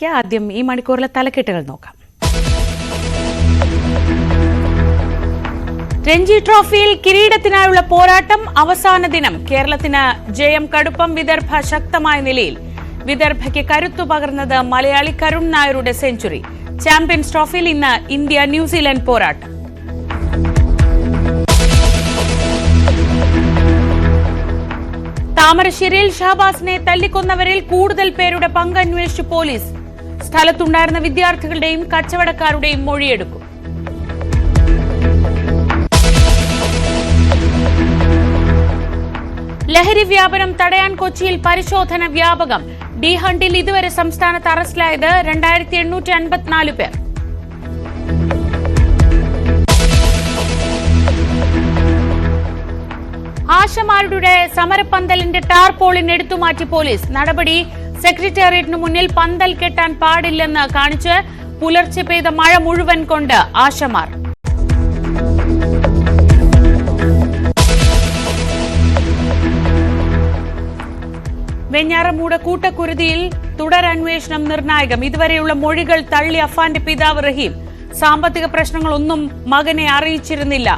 വാർത്തകളിലേക്ക്. ആദ്യം ഈ മണിക്കൂറിലെ തലക്കെട്ടുകൾ നോക്കാം. രഞ്ജി ട്രോഫിയിൽ കിരീടത്തിനായുള്ള പോരാട്ടം അവസാന ദിനം. കേരളത്തിന് ജയം കടുപ്പം. വിദർഭ ശക്തമായ നിലയിൽ. വിദർഭയ്ക്ക് കരുത്തു പകർന്നത് മലയാളി കരുൺ നായരുടെ സെഞ്ചുറി. ചാമ്പ്യൻസ് ട്രോഫിയിൽ ഇന്ന് ഇന്ത്യ ന്യൂസിലൻഡ് പോരാട്ടം. താമരശ്ശേരിയിൽ ഷഹബാസിനെ തല്ലിക്കൊന്നവരിൽ കൂടുതൽ പേരുടെ പങ്ക് അന്വേഷിച്ചു പോലീസ്. സ്ഥലത്തുണ്ടായിരുന്ന വിദ്യാർത്ഥികളുടെയും കച്ചവടക്കാരുടെയും മൊഴിയെടുക്കും. ലഹരി വ്യാപനം തടയാൻ കൊച്ചിയിൽ പരിശോധന വ്യാപകം. ഡി ഹണ്ടിൽ ഇതുവരെ സംസ്ഥാനത്ത് അറസ്റ്റിലായത് 2854 പേർ. ആശമാരുടെ സമരപ്പന്തലിന്റെ ടാർപോളിൻ എടുത്തുമാറ്റി പോലീസ്. നടപടി സെക്രട്ടേറിയറ്റിന് മുന്നിൽ പന്തൽ കെട്ടാൻ പാടില്ലെന്ന് കാണിച്ച് പുലർച്ചെ പെയ്ത മഴ മുഴുവൻ കൊണ്ട് ആശമാർ. വെഞ്ഞാറമൂട് കൂട്ടക്കുരുതിയിൽ തുടരന്വേഷണം നിർണായകം. ഇതുവരെയുള്ള മൊഴികൾ തള്ളി അഫാന്റെ പിതാവ് റഹീം. സാമ്പത്തിക പ്രശ്നങ്ങളൊന്നും മകനെ അറിയിച്ചിരുന്നില്ല.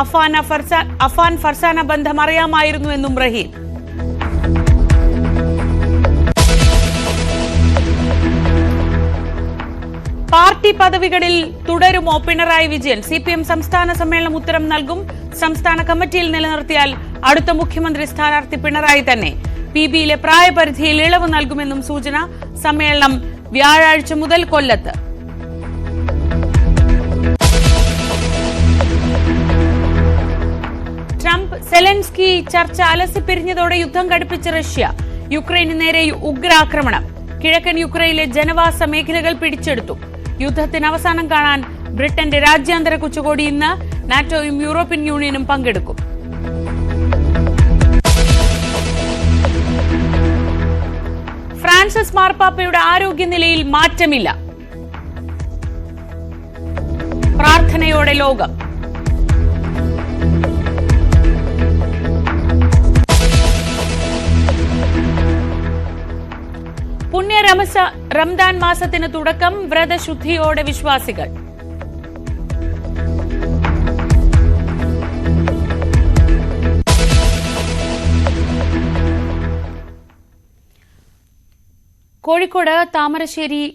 അഫാൻ ഫർസാന ബന്ധം അറിയാമായിരുന്നുവെന്നും റഹീം. പാർട്ടി പദവികളിൽ തുടരുമോ പിണറായി വിജയൻ? CPM സംസ്ഥാന സമ്മേളനം ഉത്തരം നൽകും. സംസ്ഥാന കമ്മിറ്റിയിൽ നിലനിർത്തിയാൽ അടുത്ത മുഖ്യമന്ത്രി സ്ഥാനാർത്ഥി പിണറായി തന്നെ. PBയിലെ പ്രായപരിധിയിൽ ഇളവ് നൽകുമെന്നും സൂചന. സമ്മേളനം വ്യാഴാഴ്ച മുതൽ കൊല്ലത്ത്. ട്രംപ് സെലൻസ്കി ചർച്ച അലസിപ്പിരിഞ്ഞതോടെ യുദ്ധം കടുപ്പിച്ച റഷ്യ. യുക്രൈന് നേരെ ഉഗ്രാക്രമണം. കിഴക്കൻ യുക്രൈനിലെ ജനവാസ മേഖലകൾ പിടിച്ചെടുത്തു. യുദ്ധത്തിന് അവസാനം കാണാൻ ബ്രിട്ടന്റെ രാജ്യാന്തര ഉച്ചകോടി ഇന്ന്. നാറ്റോയും യൂറോപ്യൻ യൂണിയനും പങ്കെടുക്കും. ഫ്രാൻസിസ് മാർപ്പാപ്പയുടെ ആരോഗ്യനിലയിൽ മാറ്റമില്ല. പ്രാർത്ഥനയോടെ ലോകം. പുണ്യ റംദാൻ മാസത്തിന് തുടക്കം. വ്രതശുദ്ധിയോടെ വിശ്വാസികൾ. കോഴിക്കോട് താമരശ്ശേരിയിൽ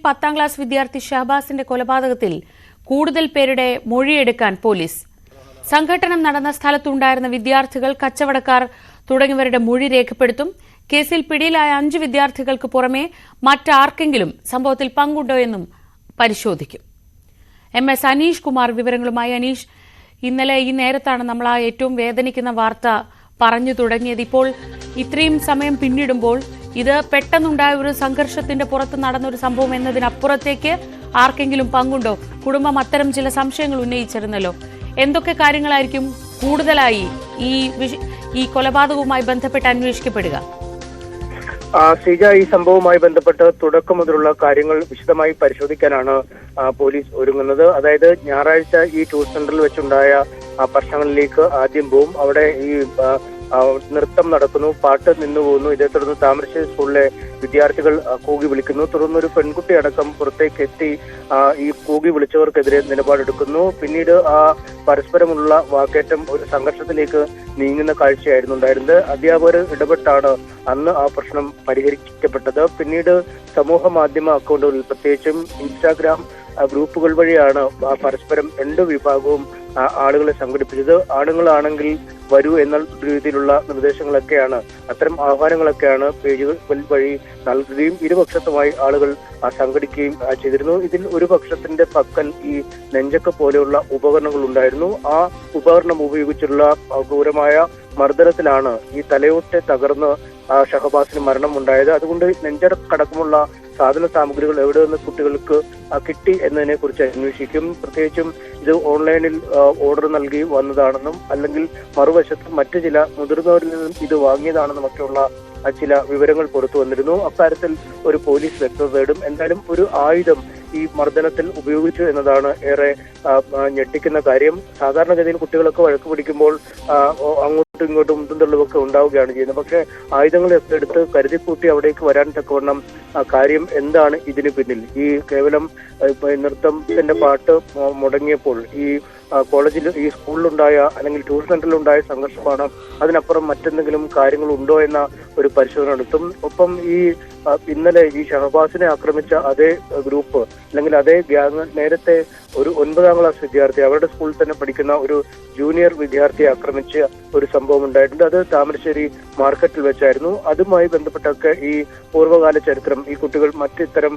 10ാം ക്ലാസ് വിദ്യാർത്ഥി ഷഹബാസിന്റെ കൊലപാതകത്തിൽ കൂടുതൽ പേരുടെ മൊഴിയെടുക്കാൻ പോലീസ്. സംഘട്ടനം നടന്ന സ്ഥലത്തുണ്ടായിരുന്ന വിദ്യാർത്ഥികൾ, കച്ചവടക്കാർ തുടങ്ങിയവരുടെ മൊഴി രേഖപ്പെടുത്തും. കേസിൽ പിടിയിലായ 5 വിദ്യാർത്ഥികൾക്ക് പുറമെ മറ്റാർക്കെങ്കിലും സംഭവത്തിൽ പങ്കുണ്ടോ എന്നും പരിശോധിക്കും. MS അനീഷ് കുമാർ വിവരങ്ങളുമായി. അനീഷ്, ഇന്നലെ ഈ നേരത്താണ് നമ്മൾ ആ ഏറ്റവും വേദനിക്കുന്ന വാർത്ത പറഞ്ഞു തുടങ്ങിയത്. ഇപ്പോൾ ഇത്രയും സമയം പിന്നിടുമ്പോൾ ഇത് പെട്ടെന്നുണ്ടായ ഒരു സംഘർഷത്തിന്റെ പുറത്ത് നടന്നൊരു സംഭവം എന്നതിനപ്പുറത്തേക്ക് ആർക്കെങ്കിലും പങ്കുണ്ടോ? കുടുംബം അത്തരം ചില സംശയങ്ങൾ ഉന്നയിച്ചിരുന്നല്ലോ. എന്തൊക്കെ കാര്യങ്ങളായിരിക്കും കൂടുതലായി ഈ കൊലപാതകവുമായി ബന്ധപ്പെട്ട് അന്വേഷിക്കപ്പെടുക? ശ്രീജ, ഈ സംഭവവുമായി ബന്ധപ്പെട്ട് തുടക്കം മുതലുള്ള കാര്യങ്ങൾ വിശദമായി പരിശോധിക്കാനാണ് പോലീസ് ഒരുങ്ങുന്നത്. അതായത് ഞായറാഴ്ച ഈ ടൂർ സെന്ററിൽ വെച്ചുണ്ടായ പ്രശ്നങ്ങളിലേക്ക് ആദ്യം പോവും. അവിടെ ഈ നൃത്തം നടക്കുന്നു, പാട്ട് നിന്നു പോകുന്നു. ഇതേ തുടർന്ന് താമരശ്ശേരി സ്കൂളിലെ വിദ്യാർത്ഥികൾ കൂകി വിളിക്കുന്നു. തുടർന്ന് ഒരു പെൺകുട്ടി അടക്കം പുറത്തേക്ക് എത്തി ഈ കൂകി വിളിച്ചവർക്കെതിരെ നിലപാടെടുക്കുന്നു. പിന്നീട് ആ പരസ്പരമുള്ള വാക്കേറ്റം ഒരു സംഘർഷത്തിലേക്ക് നീങ്ങുന്ന കാഴ്ചയായിരുന്നു ഉണ്ടായിരുന്നത്. അധ്യാപകർ ഇടപെട്ടാണ് അന്ന് ആ പ്രശ്നം പരിഹരിക്കപ്പെട്ടത്. പിന്നീട് സമൂഹ മാധ്യമ അക്കൗണ്ടുകളിൽ, പ്രത്യേകിച്ചും ഇൻസ്റ്റാഗ്രാം ഗ്രൂപ്പുകൾ വഴിയാണ് പരസ്പരം 2 വിഭാഗവും ആളുകളെ സംഘടിപ്പിച്ചത്. ആണുങ്ങളാണെങ്കിൽ വരൂ എന്ന രീതിയിലുള്ള നിർദ്ദേശങ്ങളൊക്കെയാണ്, അത്തരം ആഹ്വാനങ്ങളൊക്കെയാണ് പേജുകൾ വഴി നൽകുകയും ഇരുപക്ഷത്തുമായി ആളുകൾ സംഘടിക്കുകയും ചെയ്തിരുന്നു. ഇതിൽ ഒരു പക്ഷത്തിന്റെ പക്കൽ ഈ നെഞ്ചക്ക പോലെയുള്ള ഉപകരണങ്ങൾ ഉണ്ടായിരുന്നു. ആ ഉപകരണം ഉപയോഗിച്ചുള്ള ക്രൂരമായ മർദ്ദനത്തിലാണ് ഈ തലയോട്ടെ തകർന്ന് ഷഹബാസിന് മരണമുണ്ടായത്. അതുകൊണ്ട് നെഞ്ചടക്കടക്കമുള്ള സാധന സാമഗ്രികൾ എവിടെ നിന്ന് കുട്ടികൾക്ക് കിട്ടി എന്നതിനെ കുറിച്ച് അന്വേഷിക്കും. പ്രത്യേകിച്ചും ഇത് ഓൺലൈനിൽ ഓർഡർ നൽകി വന്നതാണെന്നും അല്ലെങ്കിൽ മറുവശത്ത് മറ്റു ചില മുതിർന്നവരിൽ നിന്നും ഇത് വാങ്ങിയതാണെന്നും ഒക്കെയുള്ള ചില വിവരങ്ങൾ പുറത്തു വന്നിരുന്നു. അക്കാര്യത്തിൽ ഒരു പോലീസ് വ്യക്തത തേടും. എന്തായാലും ഒരു ആയുധം ഈ മർദ്ദനത്തിൽ ഉപയോഗിച്ചു എന്നതാണ് ഏറെ ഞെട്ടിക്കുന്ന കാര്യം. സാധാരണഗതിയിൽ കുട്ടികളൊക്കെ വഴക്ക് പിടിക്കുമ്പോൾ അങ്ങോട്ടും ഇങ്ങോട്ടും മുന്തും ഉണ്ടാവുകയാണ് ചെയ്യുന്നത്. പക്ഷേ ആയുധങ്ങളൊക്കെ എടുത്ത് കരുതിക്കൂട്ടി അവിടേക്ക് വരാൻ തക്കവണ്ണം കാര്യം എന്താണ് ഇതിന് പിന്നിൽ? ഈ കേവലം നൃത്തത്തിന്റെ പാട്ട് മുടങ്ങിയപ്പോൾ ഈ കോളേജിൽ ഈ സ്കൂളിലുണ്ടായ അല്ലെങ്കിൽ ട്യൂഷൻ സെന്ററിലുണ്ടായ സംഘർഷമാണ്, അതിനപ്പുറം മറ്റെന്തെങ്കിലും കാര്യങ്ങളുണ്ടോ എന്ന ഒരു പരിശോധന നടത്തും. ഒപ്പം ഈ ഇന്നലെ ഈ ഷഹബാസിനെ ആക്രമിച്ച അതേ ഗ്രൂപ്പ് അല്ലെങ്കിൽ അതേ ഗ്യാങ് നേരത്തെ ഒരു 9ാം ക്ലാസ് വിദ്യാർത്ഥി, അവരുടെ സ്കൂളിൽ തന്നെ പഠിക്കുന്ന ഒരു ജൂനിയർ വിദ്യാർത്ഥിയെ ആക്രമിച്ച ഒരു സംഭവം ഉണ്ടായിട്ടുണ്ട്. അത് താമരശ്ശേരി മാർക്കറ്റിൽ വെച്ചായിരുന്നു. അതുമായി ബന്ധപ്പെട്ടൊക്കെ ഈ പൂർവ്വകാല ചരിത്രം, ഈ കുട്ടികൾ മറ്റിത്തരം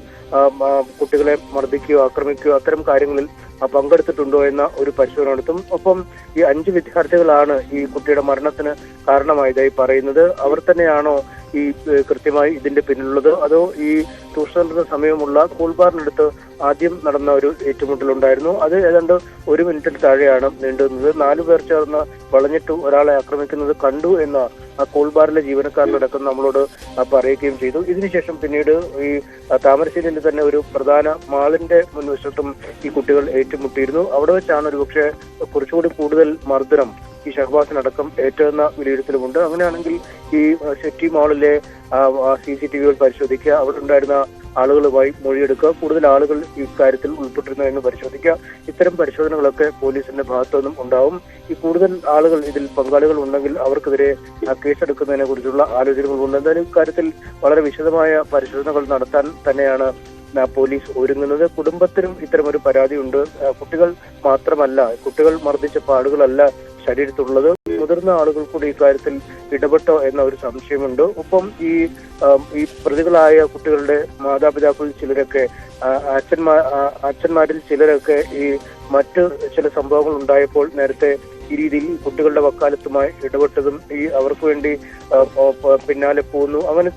കുട്ടികളെ മർദ്ദിക്കുകയോ ആക്രമിക്കുകയോ അത്തരം കാര്യങ്ങളിൽ പങ്കെടുത്തിട്ടുണ്ടോ എന്ന ഒരു പരിശോധന നടത്തും. ഒപ്പം ഈ 5 വിദ്യാർത്ഥികളാണ് ഈ കുട്ടിയുടെ മരണത്തിന് കാരണമായതായി പറയുന്നത്. അവർ തന്നെയാണോ ഈ കൃത്യമായി ഇതിന്റെ പിന്നിലുള്ളത്, അതോ ഈ ട്യൂഷൻ സെന്ററിന് സമയമുള്ള കൂൾബാറിനടുത്ത് ആദ്യം നടന്ന ഒരു ഏറ്റുമുട്ടലുണ്ടായിരുന്നു, അത് ഏതാണ്ട് 1 മിനിറ്റിന് താഴെയാണ് നീണ്ടുനിന്നത്. 4 പേർ ചേർന്ന് വളഞ്ഞിട്ട് ഒരാളെ ആക്രമിക്കുന്നത് കണ്ടു എന്ന ആ കൂൾബാറിലെ ജീവനക്കാരനടക്കം നമ്മളോട് പറയുകയും ചെയ്തു. ഇതിനുശേഷം പിന്നീട് ഈ താമരശ്ശേരിയിൽ തന്നെ ഒരു പ്രധാന മാളിന്റെ മുൻവശത്തും ഈ കുട്ടികൾ ഏറ്റുമുട്ടിയിരുന്നു. അവിടെ വെച്ചാണ് ഒരുപക്ഷെ കുറച്ചുകൂടി കൂടുതൽ മർദ്ദനം ഈ ഷഹബാസിനടക്കം ഏറ്റെന്ന വിലയിരുത്തലുമുണ്ട്. അങ്ങനെയാണെങ്കിൽ ഈ സിറ്റി മാളിലെ CCTV പരിശോധിക്കുക, അവിടെ ഉണ്ടായിരുന്ന ആളുകളുമായി മൊഴിയെടുക്കുക, കൂടുതൽ ആളുകൾ ഈ കാര്യത്തിൽ ഉൾപ്പെട്ടിരുന്നു എന്ന് പരിശോധിക്കുക. ഇത്തരം പരിശോധനകളൊക്കെ പോലീസിന്റെ ഭാഗത്തുനിന്നും ഉണ്ടാവും. ഈ കൂടുതൽ ആളുകൾ ഇതിൽ പങ്കാളികൾ ഉണ്ടെങ്കിൽ അവർക്കെതിരെ കേസെടുക്കുന്നതിനെ കുറിച്ചുള്ള ആലോചനകളുണ്ട്. എന്തായാലും ഇക്കാര്യത്തിൽ വളരെ വിശദമായ പരിശോധനകൾ നടത്താൻ തന്നെയാണ് പോലീസ് ഒരുങ്ങുന്നത്. കുടുംബത്തിനും ഇത്തരമൊരു പരാതിയുണ്ട്. കുട്ടികൾ മാത്രമല്ല, കുട്ടികൾ മർദ്ദിച്ച പാടുകളല്ല ശരീരത്തുള്ളത്, മുതിർന്ന ആളുകൾ കൂടി ഇക്കാര്യത്തിൽ ഇടപെട്ടോ എന്ന ഒരു സംശയമുണ്ട്. ഒപ്പം ഈ പ്രതികളായ കുട്ടികളുടെ മാതാപിതാക്കളിൽ ചിലരൊക്കെ അച്ഛന്മാരിൽ ചിലരൊക്കെ ഈ മറ്റ് ചില സംഭവങ്ങൾ ഉണ്ടായപ്പോൾ നേരത്തെ ഈ രീതിയിൽ കുട്ടികളുടെ വക്കാലത്തുമായി ഇടപെട്ടതും ഈ അവർക്ക് വേണ്ടി പിന്നാലെ പോകുന്നു, അങ്ങനെ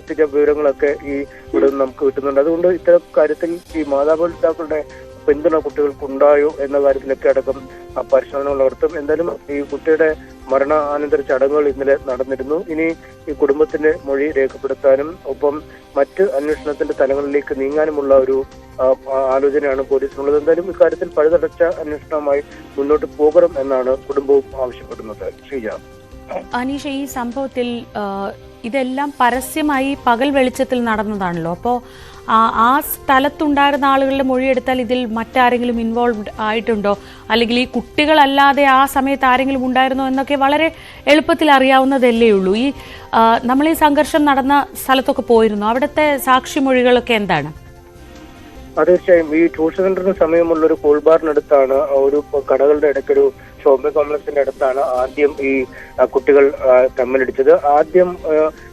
ചില വിവരങ്ങളൊക്കെ ഈ ഇവിടെ നമുക്ക് കിട്ടുന്നുണ്ട്. അതുകൊണ്ട് ഇത്തരം കാര്യത്തിൽ ഈ മാതാപിതാക്കളുടെ പിന്തുണ കുട്ടികൾക്കുണ്ടായോ എന്ന കാര്യത്തിലൊക്കെ അടക്കം പരിശോധനകൾ നടത്തും. എന്തായാലും ഈ കുട്ടിയുടെ മരണാനന്തര ചടങ്ങുകൾ ഇന്നലെ നടന്നിരുന്നു. ഇനി ഈ കുടുംബത്തിന്റെ മൊഴി രേഖപ്പെടുത്താനും ഒപ്പം മറ്റ് അന്വേഷണത്തിന്റെ തലങ്ങളിലേക്ക് നീങ്ങാനുമുള്ള ഒരു ആലോചനയാണ് പോലീസിനുള്ളത്. എന്തായാലും ഇക്കാര്യത്തിൽ പഴുതടച്ച അന്വേഷണവുമായി മുന്നോട്ട് പോകണം എന്നാണ് കുടുംബവും ആവശ്യപ്പെടുന്നത്. ശ്രീജ, അനീഷ, ഈ സംഭവത്തിൽ ഇതെല്ലാം പരസ്യമായി പകൽ വെളിച്ചത്തിൽ നടന്നതാണല്ലോ. അപ്പോൾ ആ സ്ഥലത്തുണ്ടായിരുന്ന ആളുകളുടെ മൊഴിയെടുത്താൽ ഇതിൽ മറ്റാരെങ്കിലും ഇൻവോൾവ്ഡ് ആയിട്ടുണ്ടോ, അല്ലെങ്കിൽ ഈ കുട്ടികളല്ലാതെ ആ സമയത്ത് ആരെങ്കിലും ഉണ്ടായിരുന്നോ എന്നൊക്കെ വളരെ എളുപ്പത്തിൽ അറിയാവുന്നതല്ലേ ഉള്ളൂ. നമ്മൾ ഈ സംഘർഷം നടന്ന സ്ഥലത്തൊക്കെ പോയിരുന്നു, അവിടുത്തെ സാക്ഷിമൊഴികളൊക്കെ എന്താണ്? തീർച്ചയായും ഈ ട്യൂഷൻ സെന്ററിന് സമയമുള്ള ഒരു കൂൾബാറിനടുത്താണ്, ഒരു കടകളുടെ ഇടയ്ക്കൊരു ഷോപ്പിംഗ് കോംപ്ലക്സിന്റെ അടുത്താണ് ആദ്യം ഈ കുട്ടികൾ തമ്മിലടിച്ചത്. ആദ്യം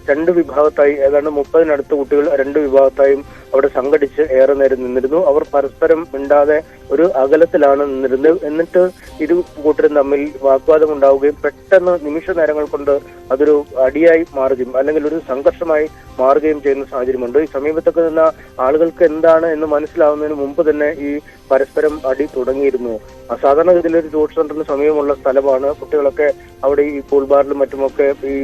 2 വിഭാഗത്തായി, ഏതാണ്ട് 30-നടുത്ത് കുട്ടികൾ 2 വിഭാഗത്തായും അവിടെ സംഘടിച്ച് ഏറെ നേരം നിന്നിരുന്നു. അവർ പരസ്പരം മിണ്ടാതെ ഒരു അകലത്തിലാണ് നിന്നിരുന്നത്. എന്നിട്ട് ഇരു കൂട്ടരും തമ്മിൽ വാഗ്വാദം ഉണ്ടാവുകയും പെട്ടെന്ന് നിമിഷ നേരങ്ങൾ കൊണ്ട് അതൊരു അടിയായി മാറുകയും അല്ലെങ്കിൽ ഒരു സംഘർഷമായി മാറുകയും ചെയ്യുന്ന സാഹചര്യമുണ്ട്. ഈ സമീപത്തൊക്കെ നിന്ന ആളുകൾക്ക് എന്താണ് എന്ന് മനസ്സിലാവുന്നതിന് മുമ്പ് തന്നെ ഈ പരസ്പരം അടി തുടങ്ങിയിരുന്നു. സാധാരണഗതിയിൽ ഒരു ട്യൂഷൻ സെന്ററിന് സമീപമുള്ള സ്ഥലമാണ്. കുട്ടികളൊക്കെ അവിടെ ഈ കൂൾബാറിലും മറ്റുമൊക്കെ ഈ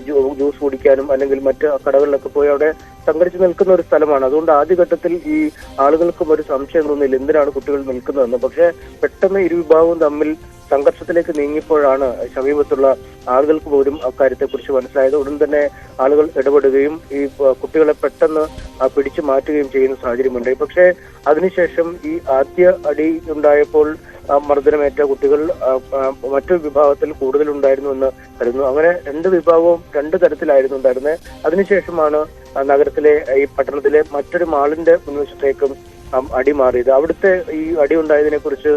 ജ്യൂസ് കുടിക്കാനും അല്ലെങ്കിൽ മറ്റ് കടകളിലൊക്കെ പോയി അവിടെ സംഘടിച്ച് നിൽക്കുന്ന ഒരു സ്ഥലമാണ്. അതുകൊണ്ട് ആദ്യഘട്ടത്തിൽ ഈ ആളുകൾക്കും ഒരു സംശയം തോന്നിയില്ല എന്തിനാണ് കുട്ടികൾ നിൽക്കുന്നതെന്ന്. പക്ഷെ പെട്ടെന്ന് ഇരുവിഭാഗവും തമ്മിൽ സംഘർഷത്തിലേക്ക് നീങ്ങിയപ്പോഴാണ് സമീപത്തുള്ള ആളുകൾക്ക് പോലും അക്കാര്യത്തെ കുറിച്ച് മനസ്സിലായത്. ഉടൻ തന്നെ ആളുകൾ ഇടപെടുകയും ഈ കുട്ടികളെ പെട്ടെന്ന് പിടിച്ചു മാറ്റുകയും ചെയ്യുന്ന സാഹചര്യമുണ്ട്. പക്ഷേ അതിനുശേഷം ഈ ആദ്യ അടി ഉണ്ടായപ്പോൾ മർദ്ദനമേറ്റ കുട്ടികൾ മറ്റൊരു വിഭാഗത്തിൽ കൂടുതലുണ്ടായിരുന്നു എന്ന് കരുതുന്നു. അങ്ങനെ 2 വിഭാഗവും 2 തരത്തിലായിരുന്നു ഉണ്ടായിരുന്നത്. അതിനുശേഷമാണ് നഗരത്തിലെ ഈ പട്ടണത്തിലെ മറ്റൊരു മാളിന്റെ മുൻവശത്തേക്കും അടി മാറിയത്. അവിടുത്തെ ഈ അടി ഉണ്ടായതിനെ കുറിച്ച്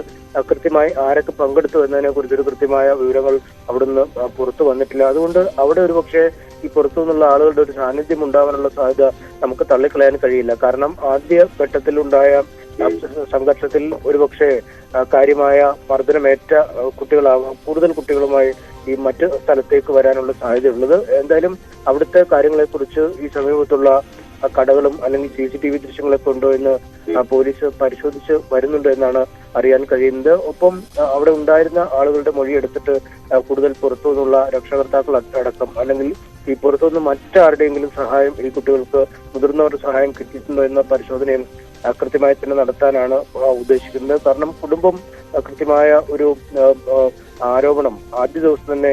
കൃത്യമായി ആരൊക്കെ പങ്കെടുത്തു എന്നതിനെ കുറിച്ചൊരു കൃത്യമായ വിവരങ്ങൾ അവിടുന്ന് പുറത്തു വന്നിട്ടില്ല. അതുകൊണ്ട് അവിടെ ഒരു പക്ഷേ ഈ പുറത്തു നിന്നുള്ള ആളുകളുടെ ഒരു സാന്നിധ്യം ഉണ്ടാവാനുള്ള സാധ്യത നമുക്ക് തള്ളിക്കളയാൻ കഴിയില്ല. കാരണം ആദ്യ ഘട്ടത്തിലുണ്ടായ സംഘർഷത്തിൽ ഒരുപക്ഷെ കാര്യമായ മർദ്ദനമേറ്റ കുട്ടികളാവാം കൂടുതൽ കുട്ടികളുമായി ഈ മറ്റ് സ്ഥലത്തേക്ക് വരാനുള്ള സാധ്യതയുള്ളത്. എന്തായാലും അവിടുത്തെ കാര്യങ്ങളെക്കുറിച്ച് ഈ സമീപത്തുള്ള കടകളും അല്ലെങ്കിൽ CCTV ദൃശ്യങ്ങളൊക്കെ ഉണ്ടോ എന്ന് പോലീസ് പരിശോധിച്ച് വരുന്നുണ്ട് എന്നാണ് അറിയാൻ കഴിയുന്നത്. ഒപ്പം അവിടെ ഉണ്ടായിരുന്ന ആളുകളുടെ മൊഴി എടുത്തിട്ട് കൂടുതൽ പുറത്തു നിന്നുള്ള രക്ഷകർത്താക്കൾ അടക്കം അല്ലെങ്കിൽ ഈ പുറത്തുനിന്ന് മറ്റാരുടെയെങ്കിലും സഹായം ഈ കുട്ടികൾക്ക് മുതിർന്നവരുടെ സഹായം കിട്ടിയിട്ടുണ്ടോ എന്ന പരിശോധനയും കൃത്യമായി തന്നെ നടത്താനാണ് ഉദ്ദേശിക്കുന്നത്. കാരണം കുടുംബം കൃത്യമായ ഒരു ആരോപണം ആദ്യ ദിവസം തന്നെ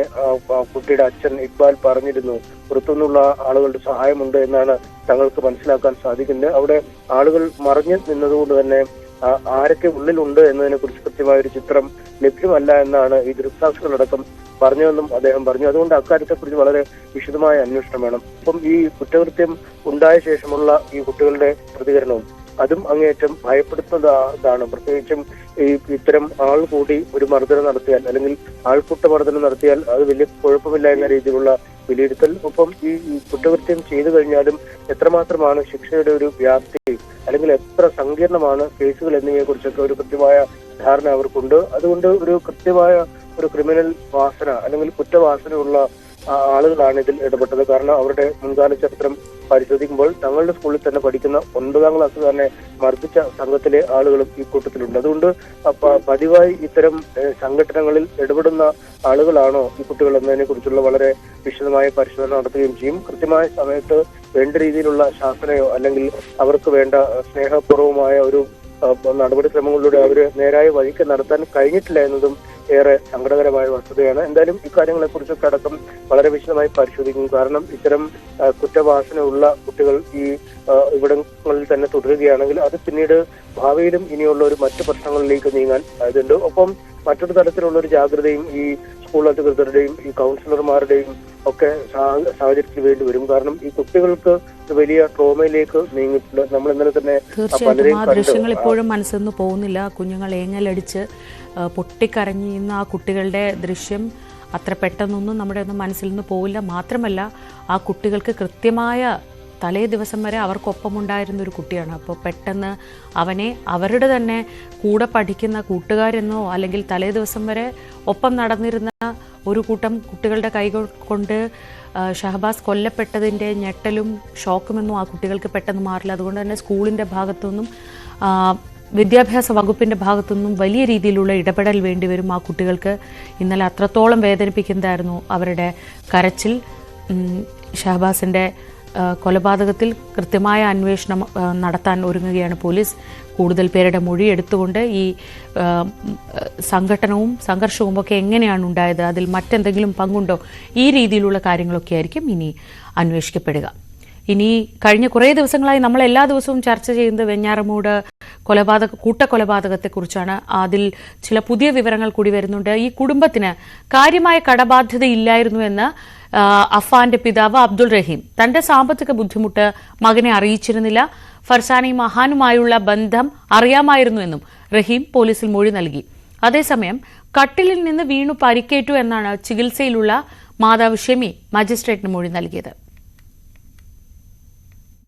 കുട്ടിയുടെ അച്ഛൻ ഇക്ബാൽ പറഞ്ഞിരുന്നു. പുറത്തുനിന്നുള്ള ആളുകളുടെ സഹായമുണ്ട് എന്നാണ് തങ്ങൾക്ക് മനസ്സിലാക്കാൻ സാധിക്കുന്നത്. അവിടെ ആളുകൾ മറിഞ്ഞു നിന്നതുകൊണ്ട് തന്നെ ആരൊക്കെ ഉള്ളിലുണ്ട് എന്നതിനെ കുറിച്ച് കൃത്യമായ ഒരു ചിത്രം ലഭ്യമല്ല എന്നാണ് ഈ ദൃക്സാക്ഷികളടക്കം പറഞ്ഞതെന്നും അദ്ദേഹം പറഞ്ഞു. അതുകൊണ്ട് അക്കാര്യത്തെക്കുറിച്ച് വളരെ വിശദമായ അന്വേഷണം വേണം. അപ്പം ഈ കുറ്റകൃത്യം ഉണ്ടായ ശേഷമുള്ള ഈ കുട്ടികളുടെ പ്രതികരണവും അതും അങ്ങേയറ്റം ഭയപ്പെടുത്തുന്നതാണ്. പ്രത്യേകിച്ചും ഈ ഇത്തരം ആൾ കൂടി ഒരു മർദ്ദനം നടത്തിയാൽ അല്ലെങ്കിൽ ആൾക്കൂട്ട മർദ്ദനം നടത്തിയാൽ അത് വലിയ കുഴപ്പമില്ല എന്ന രീതിയിലുള്ള വിലയിരുത്തൽ. ഒപ്പം ഈ കുറ്റകൃത്യം ചെയ്തു കഴിഞ്ഞാലും എത്രമാത്രമാണ് ശിക്ഷയുടെ ഒരു വ്യാപ്തി അല്ലെങ്കിൽ എത്ര സങ്കീർണമാണ് കേസുകൾ എന്നിവയെ കുറിച്ചൊക്കെ ഒരു കൃത്യമായ ധാരണ അവർക്കുണ്ട്. അതുകൊണ്ട് ഒരു കൃത്യമായ ഒരു ക്രിമിനൽ വാസന അല്ലെങ്കിൽ കുറ്റവാസനയുള്ള ആളുകളാണ് ഇതിൽ ഇടപെട്ടത്. കാരണം അവരുടെ മുൻകാല ചരിത്രം പരിശോധിക്കുമ്പോൾ തങ്ങളുടെ സ്കൂളിൽ തന്നെ പഠിക്കുന്ന 9ാം ക്ലാസ് തന്നെ മർദ്ദിച്ച സംഘത്തിലെ ആളുകളും ഈ കൂട്ടത്തിലുണ്ട്. അതുകൊണ്ട് പതിവായി ഇത്തരം സംഘടനകളിൽ ഇടപെടുന്ന ആളുകളാണോ ഈ കുട്ടികൾ എന്നതിനെ കുറിച്ചുള്ള വളരെ വിശദമായ പരിശോധന നടത്തുകയും ചെയ്യും. കൃത്യമായ സമയത്ത് വേണ്ട രീതിയിലുള്ള ശാസനയോ അല്ലെങ്കിൽ അവർക്ക് വേണ്ട സ്നേഹപൂർവമായ ഒരു നടപടിക്രമങ്ങളിലൂടെ അവര് നേരായ വഴിക്ക് നടത്താൻ കഴിഞ്ഞിട്ടില്ല എന്നതും ഏറെ സങ്കടകരമായ വസ്തുതയാണ്. എന്തായാലും ഇക്കാര്യങ്ങളെ കുറിച്ചൊക്കെ അടക്കം വളരെ വിശദമായി പരിശോധിക്കും. കാരണം ഇത്തരം കുറ്റവാസനയുള്ള കുട്ടികൾ ഈ ഇവിടങ്ങളിൽ തന്നെ തുടരുകയാണെങ്കിൽ അത് പിന്നീട് ഭാവിയിലും ഇനിയുള്ള ഒരു മറ്റു പ്രശ്നങ്ങളിലേക്ക് നീങ്ങാൻ സാധ്യതയുണ്ട്. ഒപ്പം മറ്റൊരു തരത്തിലുള്ള ഒരു ജാഗ്രതയും ഈ സ്കൂൾ അധികൃതരുടെയും ഈ കൗൺസിലർമാരുടെയും ഒക്കെ സാഹചര്യത്തിൽ വേണ്ടി വരും. കാരണം ഈ കുട്ടികൾക്ക് വലിയ ട്രോമയിലേക്ക് നീങ്ങിയിട്ടുണ്ട്. നമ്മൾ ഇന്നലെ തന്നെ തീർച്ചയായിട്ടും ആ ദൃശ്യങ്ങൾ ഇപ്പോഴും മനസ്സിൽ നിന്ന് പോകുന്നില്ല. കുഞ്ഞുങ്ങൾ ഏങ്ങലടിച്ച് പൊട്ടിക്കരഞ്ഞിരുന്ന ആ കുട്ടികളുടെ ദൃശ്യം അത്ര പെട്ടെന്നൊന്നും നമ്മുടെ ഒന്നും മനസ്സിൽ നിന്ന് പോവില്ല. മാത്രമല്ല ആ കുട്ടികൾക്ക് കൃത്യമായ തലേ ദിവസം വരെ അവർക്കൊപ്പമുണ്ടായിരുന്ന ഒരു കുട്ടിയാണ്. അപ്പോൾ പെട്ടെന്ന് അവനെ അവരുടെ തന്നെ കൂടെ പഠിക്കുന്ന കൂട്ടുകാരെന്നോ അല്ലെങ്കിൽ തലേ ദിവസം വരെ ഒപ്പം നടന്നിരുന്ന ഒരു കൂട്ടം കുട്ടികളുടെ കൈകൾ കൊണ്ട് ഷഹബാസ് കൊല്ലപ്പെട്ടതിൻ്റെ ഞെട്ടലും ഷോക്കുമെന്നും ആ കുട്ടികൾക്ക് പെട്ടെന്ന് മാറില്ല. അതുകൊണ്ട് തന്നെ സ്കൂളിൻ്റെ ഭാഗത്തുനിന്നും വിദ്യാഭ്യാസ വകുപ്പിൻ്റെ ഭാഗത്തുനിന്നും വലിയ രീതിയിലുള്ള ഇടപെടൽ വേണ്ടിവരും. ആ കുട്ടികൾക്ക് ഇന്നലെ അത്രത്തോളം വേദനിപ്പിക്കുന്നതായിരുന്നു അവരുടെ കരച്ചിൽ. ഷഹബാസിൻ്റെ കൊലപാതകത്തിൽ കൃത്യമായ അന്വേഷണം നടത്താൻ ഒരുങ്ങുകയാണ് പോലീസ്. കൂടുതൽ പേരുടെ മൊഴി എടുത്തുകൊണ്ട് ഈ സംഘട്ടനവും സംഘർഷവും ഒക്കെ എങ്ങനെയാണ് ഉണ്ടായത്, അതിൽ മറ്റെന്തെങ്കിലും പങ്കുണ്ടോ, ഈ രീതിയിലുള്ള കാര്യങ്ങളൊക്കെ ആയിരിക്കും ഇനി അന്വേഷിക്കപ്പെടുക. ഇനി കഴിഞ്ഞ കുറേ ദിവസങ്ങളായി നമ്മൾ എല്ലാ ദിവസവും ചർച്ച ചെയ്യുന്നത് വെഞ്ഞാറമൂട് കൂട്ടക്കൊലപാതകത്തെക്കുറിച്ചാണ്. അതിൽ ചില പുതിയ വിവരങ്ങൾ കൂടി വരുന്നുണ്ട്. ഈ കുടുംബത്തിന് കാര്യമായ കടബാധ്യതയില്ലായിരുന്നുവെന്ന് അഫാന്റെ പിതാവ് അബ്ദുൾ റഹീം തന്റെ സാമ്പത്തിക ബുദ്ധിമുട്ട് മകനെ അറിയിച്ചിരുന്നില്ല. ഫർസാനയും അഹാനുമായുള്ള ബന്ധം അറിയാമായിരുന്നുവെന്നും റഹീം പോലീസിൽ മൊഴി നൽകി. അതേസമയം കട്ടിലിൽ നിന്ന് വീണു പരിക്കേറ്റു എന്നാണ് ചികിത്സയിലുള്ള മാതാവ് ഷെമി മജിസ്ട്രേറ്റിന് മൊഴി നൽകിയത്.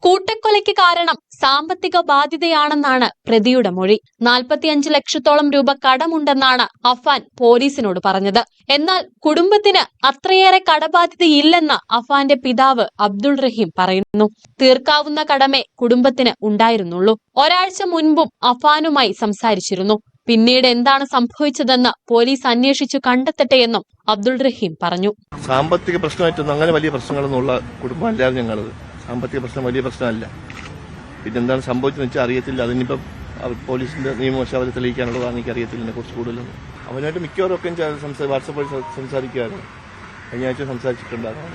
കൂട്ടക്കൊലയ്ക്ക് കാരണം സാമ്പത്തിക ബാധ്യതയാണെന്നാണ് പ്രതിയുടെ മൊഴി. 45 ലക്ഷത്തോളം രൂപ കടമുണ്ടെന്നാണ് അഫാൻ പോലീസിനോട് പറഞ്ഞത്. എന്നാൽ കുടുംബത്തിന് അത്രയേറെ കടബാധ്യതയില്ലെന്ന് അഫാന്റെ പിതാവ് അബ്ദുൾ റഹീം പറയുന്നു. തീർക്കാവുന്ന കടമേ കുടുംബത്തിന് ഉണ്ടായിരുന്നുള്ളൂ. ഒരാഴ്ച മുൻപും അഫാനുമായി സംസാരിച്ചിരുന്നു. പിന്നീട് എന്താണ് സംഭവിച്ചതെന്ന് പോലീസ് അന്വേഷിച്ചു കണ്ടെത്തട്ടെയെന്നും അബ്ദുൾ റഹീം പറഞ്ഞു. സാമ്പത്തിക പ്രശ്നമായിട്ടൊന്നും അങ്ങനെ വലിയ പ്രശ്നങ്ങളൊന്നുമുള്ള കുടുംബമല്ലായിരുന്നു ഞങ്ങളത്. സാമ്പത്തിക പ്രശ്നം വലിയ പ്രശ്നമല്ല. പിന്നെന്താണ് സംഭവിച്ചതെന്ന് വെച്ചാൽ അറിയത്തില്ല. അതിനിപ്പം പോലീസിന്റെ നിയമവശം അവരെ തെളിയിക്കാനുള്ളതാണ്. എനിക്ക് അറിയത്തില്ല ഇതിനെ കുറിച്ച് കൂടുതലൊന്നും. അവനായിട്ട് മിക്കവാറും ഒക്കെ വാട്സാപ്പ് വഴി സംസാരിക്കുമായിരുന്നു. കഴിഞ്ഞ ആഴ്ച സംസാരിച്ചിട്ടുണ്ടായിരുന്നു,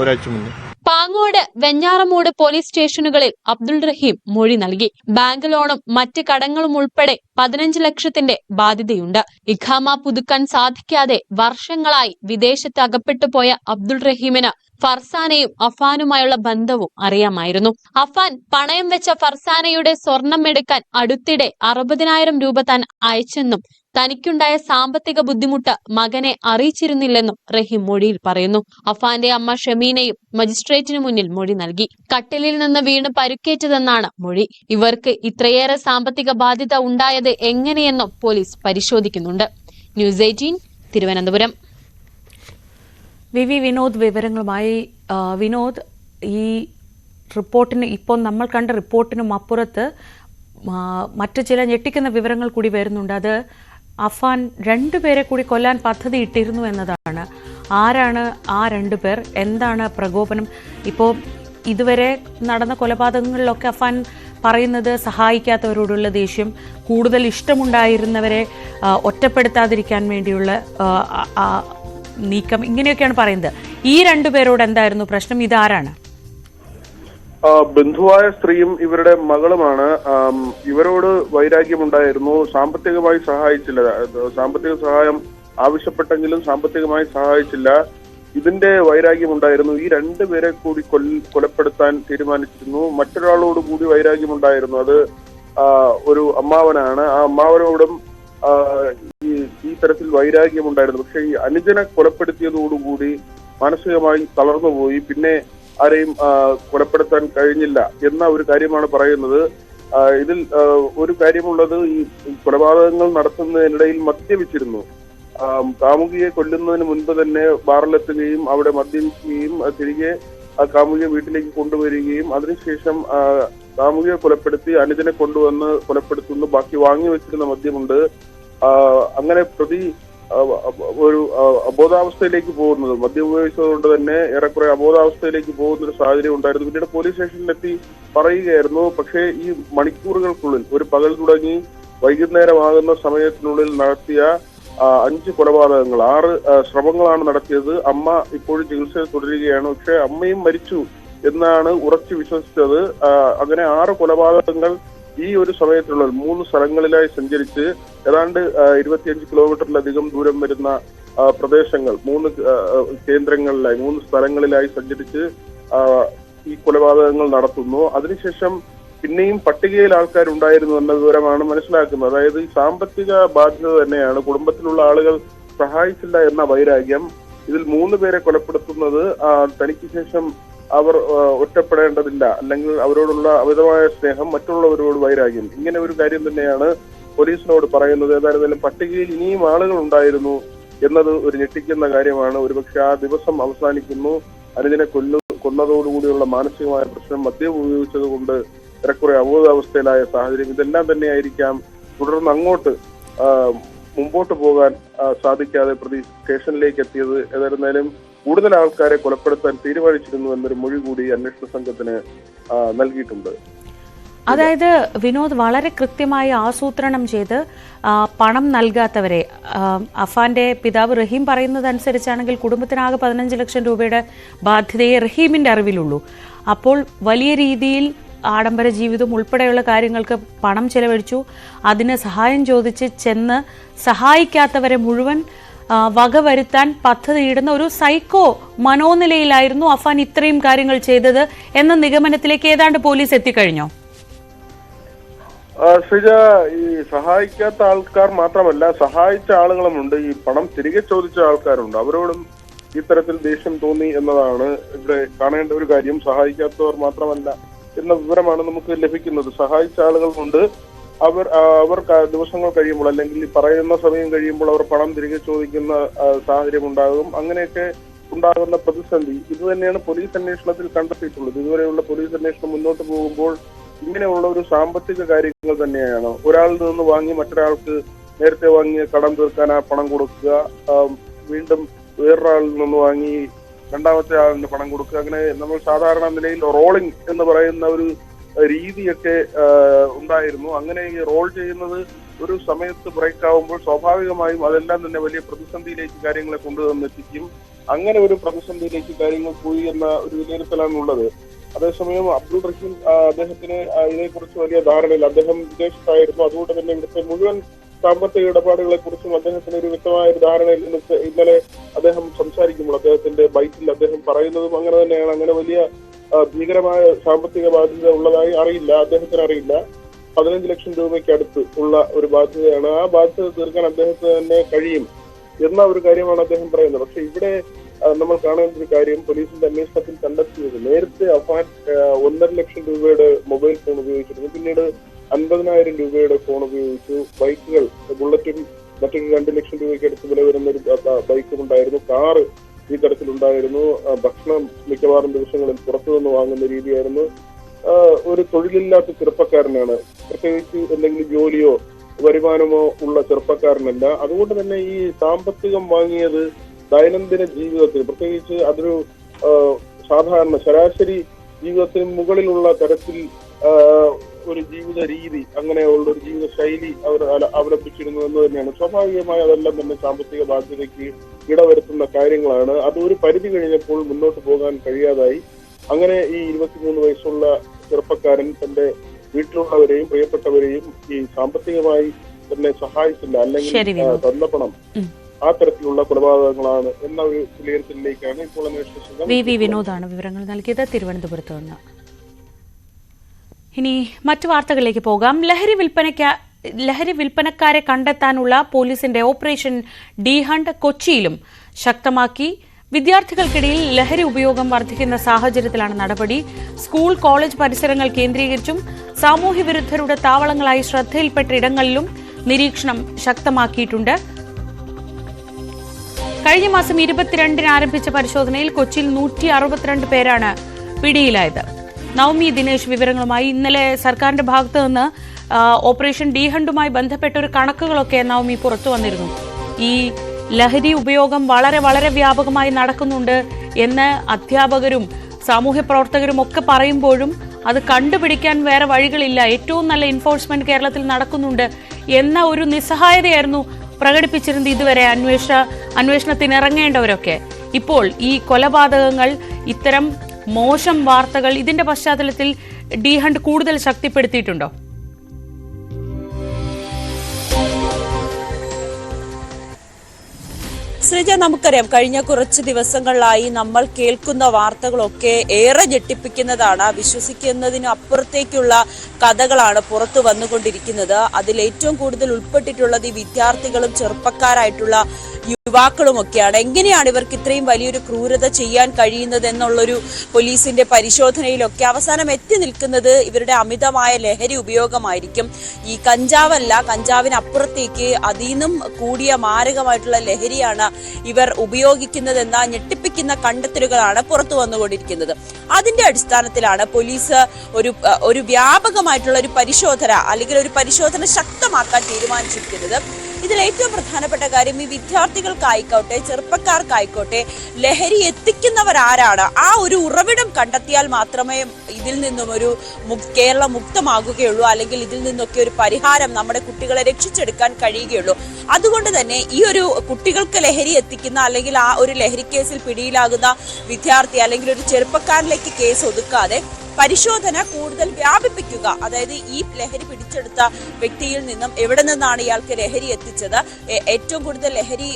ഒരാഴ്ച മുന്നേ. പാങ്ങോട് വെഞ്ഞാറമൂട് പോലീസ് സ്റ്റേഷനുകളിൽ അബ്ദുൾ റഹീം മൊഴി നൽകി. ബാങ്ക് ലോണും മറ്റ് കടങ്ങളും ഉൾപ്പെടെ 15 ലക്ഷത്തിന്റെ ബാധ്യതയുണ്ട്. ഇഖാമ പുതുക്കാൻ സാധിക്കാതെ വർഷങ്ങളായി വിദേശത്ത് അകപ്പെട്ടു പോയ അബ്ദുൾ റഹീമിന് ഫർസാനയും അഫാനുമായുള്ള ബന്ധവും അറിയാമായിരുന്നു. അഫാൻ പണയം വെച്ച ഫർസാനയുടെ സ്വർണം എടുക്കാൻ അടുത്തിടെ 60,000 രൂപ താൻ അയച്ചെന്നും തനിക്കുണ്ടായ സാമ്പത്തിക ബുദ്ധിമുട്ട് മകനെ അറിയിച്ചിരുന്നില്ലെന്നും റഹീം മൊഴിയിൽ പറയുന്നു. അഫാന്റെ അമ്മ ഷമീനയും മജിസ്ട്രേറ്റിന് മുന്നിൽ മൊഴി നൽകി. കട്ടിലിൽ നിന്ന് വീണ് പരുക്കേറ്റതെന്നാണ് മൊഴി. ഇവർക്ക് ഇത്രയേറെ സാമ്പത്തിക ബാധ്യത ഉണ്ടായത് എങ്ങനെയെന്നും പോലീസ് പരിശോധിക്കുന്നുണ്ട്. ന്യൂസ് 18 തിരുവനന്തപുരം. വി വിനോദ് വിവരങ്ങളുമായി. വിനോദ്, ഈ റിപ്പോർട്ടിന് ഇപ്പോൾ നമ്മൾ കണ്ട റിപ്പോർട്ടിനും അപ്പുറത്ത് മറ്റു ചില ഞെട്ടിക്കുന്ന വിവരങ്ങൾ കൂടി വരുന്നുണ്ട്. അത് അഫാൻ 2 പേരെ കൂടി കൊല്ലാൻ പദ്ധതി ഇട്ടിരുന്നു എന്നതാണ്. ആരാണ് ആ 2 പേർ? എന്താണ് പ്രകോപനം? ഇപ്പോൾ ഇതുവരെ നടന്ന കൊലപാതകങ്ങളിലൊക്കെ അഫാൻ പറയുന്നത് സഹായിക്കാത്തവരോടുള്ള ദേഷ്യം, കൂടുതൽ ഇഷ്ടമുണ്ടായിരുന്നവരെ ഒറ്റപ്പെടുത്താതിരിക്കാൻ വേണ്ടിയുള്ള നീക്കം, ഇങ്ങനെയൊക്കെയാണ് പറയുന്നത്. ഈ രണ്ടുപേരോട് എന്തായിരുന്നു പ്രശ്നം? ഇതാരാണ്? ബന്ധുവായ സ്ത്രീയും ഇവരുടെ മകളുമാണ്. ഇവരോട് വൈരാഗ്യമുണ്ടായിരുന്നു. സാമ്പത്തികമായി സഹായിച്ചില്ല. സാമ്പത്തിക സഹായം ആവശ്യപ്പെട്ടെങ്കിലും സാമ്പത്തികമായി സഹായിച്ചില്ല. ഇതിന്റെ വൈരാഗ്യമുണ്ടായിരുന്നു. ഈ രണ്ടുപേരെ കൂടി കൊലപ്പെടുത്താൻ തീരുമാനിച്ചിരുന്നു. മറ്റൊരാളോട് കൂടി വൈരാഗ്യമുണ്ടായിരുന്നു. അത് ഒരു അമ്മാവനാണ്. ആ അമ്മാവനോടും ഈ തരത്തിൽ വൈരാഗ്യമുണ്ടായിരുന്നു. പക്ഷെ ഈ അനുജനെ കൊലപ്പെടുത്തിയതോടുകൂടി മാനസികമായി തളർന്നുപോയി. പിന്നെ ആരെയും കൊലപ്പെടുത്താൻ കഴിഞ്ഞില്ല എന്ന ഒരു കാര്യമാണ് പറയുന്നത്. ഇതിൽ ഒരു കാര്യമുള്ളത്, ഈ കൊലപാതകങ്ങൾ നടത്തുന്നതിനിടയിൽ മദ്യപിച്ചിരുന്നു. കാമുകിയെ കൊല്ലുന്നതിന് മുൻപ് തന്നെ ബാറിലെത്തുകയും അവിടെ മദ്യപിക്കുകയും തിരികെ കാമുകിയെ വീട്ടിലേക്ക് കൊണ്ടുവരികയും അതിനുശേഷം കാമുകിയെ കൊലപ്പെടുത്തി അനുജനെ കൊണ്ടുവന്ന് കൊലപ്പെടുത്തുന്നു. ബാക്കി വാങ്ങി വെച്ചിരുന്ന മദ്യമുണ്ട്. അങ്ങനെ പ്രതി ഒരു അബോധാവസ്ഥയിലേക്ക് പോകുന്നത്, മദ്യം ഉപയോഗിച്ചതുകൊണ്ട് തന്നെ ഏറെക്കുറെ അബോധാവസ്ഥയിലേക്ക് പോകുന്ന ഒരു സാഹചര്യം ഉണ്ടായിരുന്നു. പിന്നീട് പോലീസ് സ്റ്റേഷനിലെത്തി പറയുകയായിരുന്നു. പക്ഷേ ഈ മണിക്കൂറുകൾക്കുള്ളിൽ, ഒരു പകൽ തുടങ്ങി വൈകുന്നേരമാകുന്ന സമയത്തിനുള്ളിൽ നടത്തിയ 5 കൊലപാതകങ്ങൾ, 6 ശ്രമങ്ങളാണ് നടത്തിയത്. അമ്മ ഇപ്പോഴും ചികിത്സയിൽ തുടരുകയാണ്. പക്ഷെ അമ്മയും മരിച്ചു എന്നാണ് ഉറച്ചു വിശ്വസിച്ചത്. അങ്ങനെ 6 കൊലപാതകങ്ങൾ ഈ ഒരു സമയത്തുള്ള 3 സ്ഥലങ്ങളിലായി സഞ്ചരിച്ച് ഏതാണ്ട് 25 കിലോമീറ്ററിലധികം ദൂരം വരുന്ന പ്രദേശങ്ങൾ 3 കേന്ദ്രങ്ങളിലായി 3 സ്ഥലങ്ങളിലായി സഞ്ചരിച്ച് ഈ കൊലപാതകങ്ങൾ നടത്തുന്നു. അതിനുശേഷം പിന്നെയും പട്ടികയിൽ ആൾക്കാരുണ്ടായിരുന്നു എന്ന വിവരമാണ് മനസ്സിലാക്കുന്നത്. അതായത് ഈ സാമ്പത്തിക ബാധ്യത തന്നെയാണ്, കുടുംബത്തിലുള്ള ആളുകൾ സഹായിച്ചില്ല എന്ന വൈരാഗ്യം. ഇതിൽ 3 പേരെ കൊലപ്പെടുത്തുന്നത് തനിക്ക് ശേഷം അവർ ഒറ്റപ്പെടേണ്ടതില്ല, അല്ലെങ്കിൽ അവരോടുള്ള അമിതമായ സ്നേഹം, മറ്റുള്ളവരോട് വൈരാഗ്യം, ഇങ്ങനെ ഒരു കാര്യം തന്നെയാണ് പോലീസിനോട് പറയുന്നത്. ഏതായിരുന്നാലും പട്ടികയിൽ ഇനിയും ആളുകൾ ഉണ്ടായിരുന്നു എന്നത് ഒരു ഞെട്ടിക്കുന്ന കാര്യമാണ്. ഒരുപക്ഷെ ആ ദിവസം അവസാനിക്കുന്നു. അനുജനെ കൊന്നതോടുകൂടിയുള്ള മാനസികമായ പ്രശ്നം, മദ്യം ഉപയോഗിച്ചത് കൊണ്ട് ഏറെക്കുറെ അബോധാവസ്ഥയിലായ സാഹചര്യം, ഇതെല്ലാം തന്നെയായിരിക്കാം തുടർന്ന് അങ്ങോട്ട് മുമ്പോട്ട് പോകാൻ സാധിക്കാതെ പ്രതി സ്റ്റേഷനിലേക്ക് എത്തിയത്. ഏതായിരുന്നാലും കൂടുതൽ ആൾക്കാരെ കൊലപ്പെടുത്താൻ തീരുമാനിച്ചിരുന്നു എന്നൊരു മൊഴി കൂടി അന്വേഷണ സംഘത്തിന് നൽകിയിട്ടുണ്ട്. അതായത് വിനോദ്, വളരെ കൃത്യമായി ആസൂത്രണം ചെയ്ത് പണം നൽകാത്തവരെ, അഫാന്റെ പിതാവ് റഹീം പറയുന്നതനുസരിച്ചാണെങ്കിൽ കുടുംബത്തിനാകെ 15 ലക്ഷം രൂപയുടെ ബാധ്യതയെ റഹീമിന്റെ അറിവിലുള്ളൂ. അപ്പോൾ വലിയ രീതിയിൽ ആഡംബര ജീവിതം ഉൾപ്പെടെയുള്ള കാര്യങ്ങൾക്ക് പണം ചെലവഴിച്ചു. അതിന് സഹായം ചോദിച്ച് ചെന്ന് സഹായിക്കാത്തവരെ മുഴുവൻ വകവരുത്താൻ പദ്ധതിയിടുന്ന ഒരു സൈക്കോ മനോനിലയിലായിരുന്നു അഫാൻ ഇത്രയും കാര്യങ്ങൾ ചെയ്തത് എന്ന നിഗമനത്തിലേക്ക് ഏതാണ്ട് പോലീസ് എത്തിക്കഴിഞ്ഞോ? ശ്രീജ, ഈ സഹായിക്കാത്ത ആൾക്കാർ മാത്രമല്ല, സഹായിച്ച ആളുകളുമുണ്ട്. ഈ പണം തിരികെ ചോദിച്ച ആൾക്കാരുണ്ട്. അവരോടും ഇത്തരത്തിൽ ദേഷ്യം തോന്നി എന്നതാണ് ഇവിടെ കാണേണ്ട ഒരു കാര്യം. സഹായിക്കാത്തവർ മാത്രമല്ല എന്ന വിവരമാണ് നമുക്ക് ലഭിക്കുന്നത്. സഹായിച്ച ആളുകളുമുണ്ട്. അവർ ദിവസങ്ങൾ കഴിയുമ്പോൾ, അല്ലെങ്കിൽ പറയുന്ന സമയം കഴിയുമ്പോൾ അവർ പണം തിരികെ ചോദിക്കുന്ന സാഹചര്യം ഉണ്ടാകും. അങ്ങനെയൊക്കെ ഉണ്ടാകുന്ന പ്രതിസന്ധി ഇത് തന്നെയാണ് പോലീസ് അന്വേഷണത്തിൽ കണ്ടെത്തിയിട്ടുള്ളത്. ഇതുവരെയുള്ള പോലീസ് അന്വേഷണം മുന്നോട്ട് പോകുമ്പോൾ ഇങ്ങനെയുള്ള ഒരു സാമ്പത്തിക കാര്യങ്ങൾ തന്നെയാണ്. ഒരാളിൽ നിന്ന് വാങ്ങി മറ്റൊരാൾക്ക് നേരത്തെ വാങ്ങിയ കടം തീർക്കാൻ ആ പണം കൊടുക്കുക, വീണ്ടും വേറൊരാളിൽ നിന്ന് വാങ്ങി രണ്ടാമത്തെ ആളിന് പണം കൊടുക്കുക. അങ്ങനെ നമ്മൾ സാധാരണ നിലയിൽ റോളിംഗ് എന്ന് പറയുന്ന ഒരു രീതിയൊക്കെ ഉണ്ടായിരുന്നു. അങ്ങനെ ഈ റോൾ ചെയ്യുന്നത് ഒരു സമയത്ത് ബ്രേക്ക് ആവുമ്പോൾ സ്വാഭാവികമായും അതെല്ലാം തന്നെ വലിയ പ്രതിസന്ധിയിലേക്ക് കാര്യങ്ങളെ കൊണ്ടുവന്നെത്തിക്കും. അങ്ങനെ ഒരു പ്രതിസന്ധിയിലേക്ക് കാര്യങ്ങൾ പോയി എന്ന ഒരു വിലയിരുത്തലാണ് ഉള്ളത്. അതേസമയം അബ്ദുൾ റഹീം, അദ്ദേഹത്തിന് ഇതിനെക്കുറിച്ച് വലിയ ധാരണയില്ല. അദ്ദേഹം വിദേശത്തായിരുന്നു. അതുകൊണ്ട് തന്നെ ഇവിടുത്തെ മുഴുവൻ സാമ്പത്തിക ഇടപാടുകളെ കുറിച്ചും അദ്ദേഹത്തിന് ഒരു വ്യക്തമായ ഒരു ധാരണയിൽ ഇന്നലെ അദ്ദേഹം സംസാരിക്കുമ്പോൾ അദ്ദേഹത്തിന്റെ ബൈറ്റിൽ അദ്ദേഹം പറയുന്നതും അങ്ങനെ തന്നെയാണ്. അങ്ങനെ വലിയ ഭീകരമായ സാമ്പത്തിക ബാധ്യത ഉള്ളതായി അറിയില്ല, അദ്ദേഹത്തിന് അറിയില്ല. 15 ലക്ഷം രൂപയ്ക്ക് അടുത്ത് ഉള്ള ഒരു ബാധ്യതയാണ്. ആ ബാധ്യത തീർക്കാൻ അദ്ദേഹത്തിന് തന്നെ കഴിയും എന്ന ഒരു കാര്യമാണ് അദ്ദേഹം പറയുന്നത്. പക്ഷെ ഇവിടെ നമ്മൾ കാണേണ്ട ഒരു കാര്യം, പോലീസിന്റെ അന്വേഷണത്തിൽ കണ്ടെത്തിയത്, നേരത്തെ അഫാൻ 1.5 ലക്ഷം രൂപയുടെ മൊബൈൽ ഫോൺ ഉപയോഗിച്ചിരുന്നു. പിന്നീട് 50,000 രൂപയുടെ ഫോൺ ഉപയോഗിച്ചു. ബൈക്കുകൾ, ബുള്ളറ്റും മറ്റൊരു 2 ലക്ഷം രൂപയ്ക്ക് അടുത്ത് വില വരുന്ന ഒരു ബൈക്കും ഉണ്ടായിരുന്നു. കാറ് ഈ തരത്തിലുണ്ടായിരുന്നു. ഭക്ഷണം മിക്കവാറും ദിവസങ്ങളിൽ പുറത്തുനിന്ന് വാങ്ങുന്ന രീതിയായിരുന്നു. ഒരു തൊഴിലില്ലാത്ത ചെറുപ്പക്കാരനാണ്, പ്രത്യേകിച്ച് എന്തെങ്കിലും ജോലിയോ വരുമാനമോ ഉള്ള ചെറുപ്പക്കാരനല്ല. അതുകൊണ്ട് തന്നെ ഈ സാമ്പത്തികം വാങ്ങിയത് ദൈനംദിന ജീവിതത്തിൽ, പ്രത്യേകിച്ച് അതൊരു സാധാരണ ശരാശരി ജീവിതത്തിന് മുകളിലുള്ള തരത്തിൽ ഒരു ജീവിത രീതി, അങ്ങനെയുള്ള ഒരു ജീവിത ശൈലി അവർ അവലംബിച്ചിരുന്നു എന്ന് തന്നെയാണ്. സ്വാഭാവികമായി അതെല്ലാം തന്നെ സാമ്പത്തിക ബാധ്യതയ്ക്ക് ഇടവരുത്തുന്ന കാര്യങ്ങളാണ്. അത് ഒരു പരിധി കഴിഞ്ഞപ്പോൾ മുന്നോട്ട് പോകാൻ കഴിയാതായി. അങ്ങനെ ഈ 23 വയസ്സുള്ള ചെറുപ്പക്കാരൻ തന്റെ വീട്ടിലുള്ളവരെയും പ്രിയപ്പെട്ടവരെയും ഈ സാമ്പത്തികമായി തന്നെ സഹായിച്ചില്ല, അല്ലെങ്കിൽ തന്ന പണം ആ തരത്തിലുള്ള കൊലപാതകങ്ങളാണ് എന്ന ഒരു വിലയിരുത്തലിലേക്കാണ് ഇപ്പോൾ അന്വേഷണ സംഘം. വി വിനോദാണ് വിവരങ്ങൾ നൽകിയത് തിരുവനന്തപുരത്ത് നിന്ന്. ഇനി മറ്റു വാർത്തകളിലേക്ക് പോകാം. ലഹരി വിൽപ്പനക്കാരെ കണ്ടെത്താനുള്ള പോലീസിന്റെ ഓപ്പറേഷൻ ഡി ഹണ്ട് കൊച്ചിയിലും ശക്തമാക്കി. വിദ്യാർത്ഥികൾക്കിടയിൽ ലഹരി ഉപയോഗം വർദ്ധിക്കുന്ന സാഹചര്യത്തിലാണ് നടപടി. സ്കൂൾ കോളേജ് പരിസരങ്ങൾ കേന്ദ്രീകരിച്ചും സാമൂഹ്യ വിരുദ്ധരുടെ താവളങ്ങളായി ശ്രദ്ധയിൽപ്പെട്ട ഇടങ്ങളിലും നിരീക്ഷണം ശക്തമാക്കിയിട്ടുണ്ട്. കഴിഞ്ഞ മാസം 22-ന് ആരംഭിച്ച പരിശോധനയിൽ കൊച്ചിയിൽ 162 പേരാണ് പിടിയിലായത്. നവമി ദിനേശ് വിവരങ്ങളുമായി. ഇന്നലെ സർക്കാരിന്റെ ഭാഗത്തു നിന്ന് ഓപ്പറേഷൻ ഡി ഹണ്ടുമായി ബന്ധപ്പെട്ട ഒരു കണക്കുകളൊക്കെ നവമി പുറത്തു വന്നിരുന്നു. ഈ ലഹരി ഉപയോഗം വളരെ വളരെ വ്യാപകമായി നടക്കുന്നുണ്ട് എന്ന് അധ്യാപകരും സാമൂഹ്യ പ്രവർത്തകരും ഒക്കെ പറയുമ്പോഴും അത് കണ്ടുപിടിക്കാൻ വേറെ വഴികളില്ല, ഏറ്റവും നല്ല എൻഫോഴ്സ്മെന്റ് കേരളത്തിൽ നടക്കുന്നുണ്ട് എന്ന ഒരു നിസ്സഹായതയായിരുന്നു പ്രകടിപ്പിച്ചിരുന്നത് ഇതുവരെ അന്വേഷണത്തിനിറങ്ങേണ്ടവരൊക്കെ. ഇപ്പോൾ ഈ കൊലപാതകങ്ങൾ, ഇത്തരം മോശം വാർത്തകൾ, ഇതിന്റെ പശ്ചാത്തലത്തിൽ ഡി ഹണ്ട് കൂടുതൽ ശക്തിപ്പെടുത്തിയിട്ടുണ്ടോ? ശ്രീജ, നമുക്കറിയാം കഴിഞ്ഞ കുറച്ച് ദിവസങ്ങളിലായി നമ്മൾ കേൾക്കുന്ന വാർത്തകളൊക്കെ ഏറെ ഞെട്ടിപ്പിക്കുന്നതാണ്. വിശ്വസിക്കുന്നതിന് അപ്പുറത്തേക്കുള്ള കഥകളാണ് പുറത്തു വന്നുകൊണ്ടിരിക്കുന്നത്. അതിൽ ഏറ്റവും കൂടുതൽ ഉൾപ്പെട്ടിട്ടുള്ളത് ഈ വിദ്യാർത്ഥികളും ചെറുപ്പക്കാരായിട്ടുള്ള യുവാക്കളുമൊക്കെയാണ്. എങ്ങനെയാണ് ഇവർക്ക് ഇത്രയും വലിയൊരു ക്രൂരത ചെയ്യാൻ കഴിയുന്നത് എന്നുള്ളൊരു പോലീസിന്റെ പരിശോധനയിലൊക്കെ അവസാനം എത്തി നിൽക്കുന്നത് ഇവരുടെ അമിതമായ ലഹരി ഉപയോഗമായിരിക്കും. ഈ കഞ്ചാവല്ല, കഞ്ചാവിനപ്പുറത്തേക്ക് അതിനും കൂടിയ മാരകമായിട്ടുള്ള ലഹരിയാണ് ഇവർ ഉപയോഗിക്കുന്നതെന്ന ഞെട്ടിപ്പിക്കുന്ന കണ്ടെത്തലുകളാണ് പുറത്തു വന്നുകൊണ്ടിരിക്കുന്നത്. അതിന്റെ അടിസ്ഥാനത്തിലാണ് പോലീസ് ഒരു വ്യാപകമായിട്ടുള്ള ഒരു പരിശോധന അല്ലെങ്കിൽ ഒരു പരിശോധന ശക്തമാക്കാൻ തീരുമാനിച്ചിരിക്കുന്നത്. ഇതിൽ ഏറ്റവും പ്രധാനപ്പെട്ട കാര്യം ഈ വിദ്യാർത്ഥികൾക്കായിക്കോട്ടെ ചെറുപ്പക്കാർക്കായിക്കോട്ടെ ലഹരി എത്തിക്കുന്നവരാരാണ്, ആ ഒരു ഉറവിടം കണ്ടെത്തിയാൽ മാത്രമേ ഇതിൽ നിന്നും ഒരു കേരളം മുക്തമാകുകയുള്ളൂ, അല്ലെങ്കിൽ ഇതിൽ നിന്നൊക്കെ ഒരു പരിഹാരം നമ്മുടെ കുട്ടികളെ രക്ഷിച്ചെടുക്കാൻ കഴിയുകയുള്ളൂ. അതുകൊണ്ട് തന്നെ ഈ ഒരു കുട്ടികൾക്ക് ലഹരി എത്തിക്കുന്ന അല്ലെങ്കിൽ ആ ഒരു ലഹരി കേസിൽ പിടിയിലാകുന്ന വിദ്യാർത്ഥി അല്ലെങ്കിൽ ഒരു ചെറുപ്പക്കാരിലേക്ക് കേസ് ഒതുക്കാതെ പരിശോധന കൂടുതൽ വ്യാപിപ്പിക്കുക. അതായത് ഈ ലഹരി പിടിച്ചെടുത്ത വ്യക്തിയിൽ നിന്നും എവിടെ നിന്നാണ് ഇയാൾക്ക് ലഹരി എത്തിച്ചത്, ഏറ്റവും കൂടുതൽ ലഹരി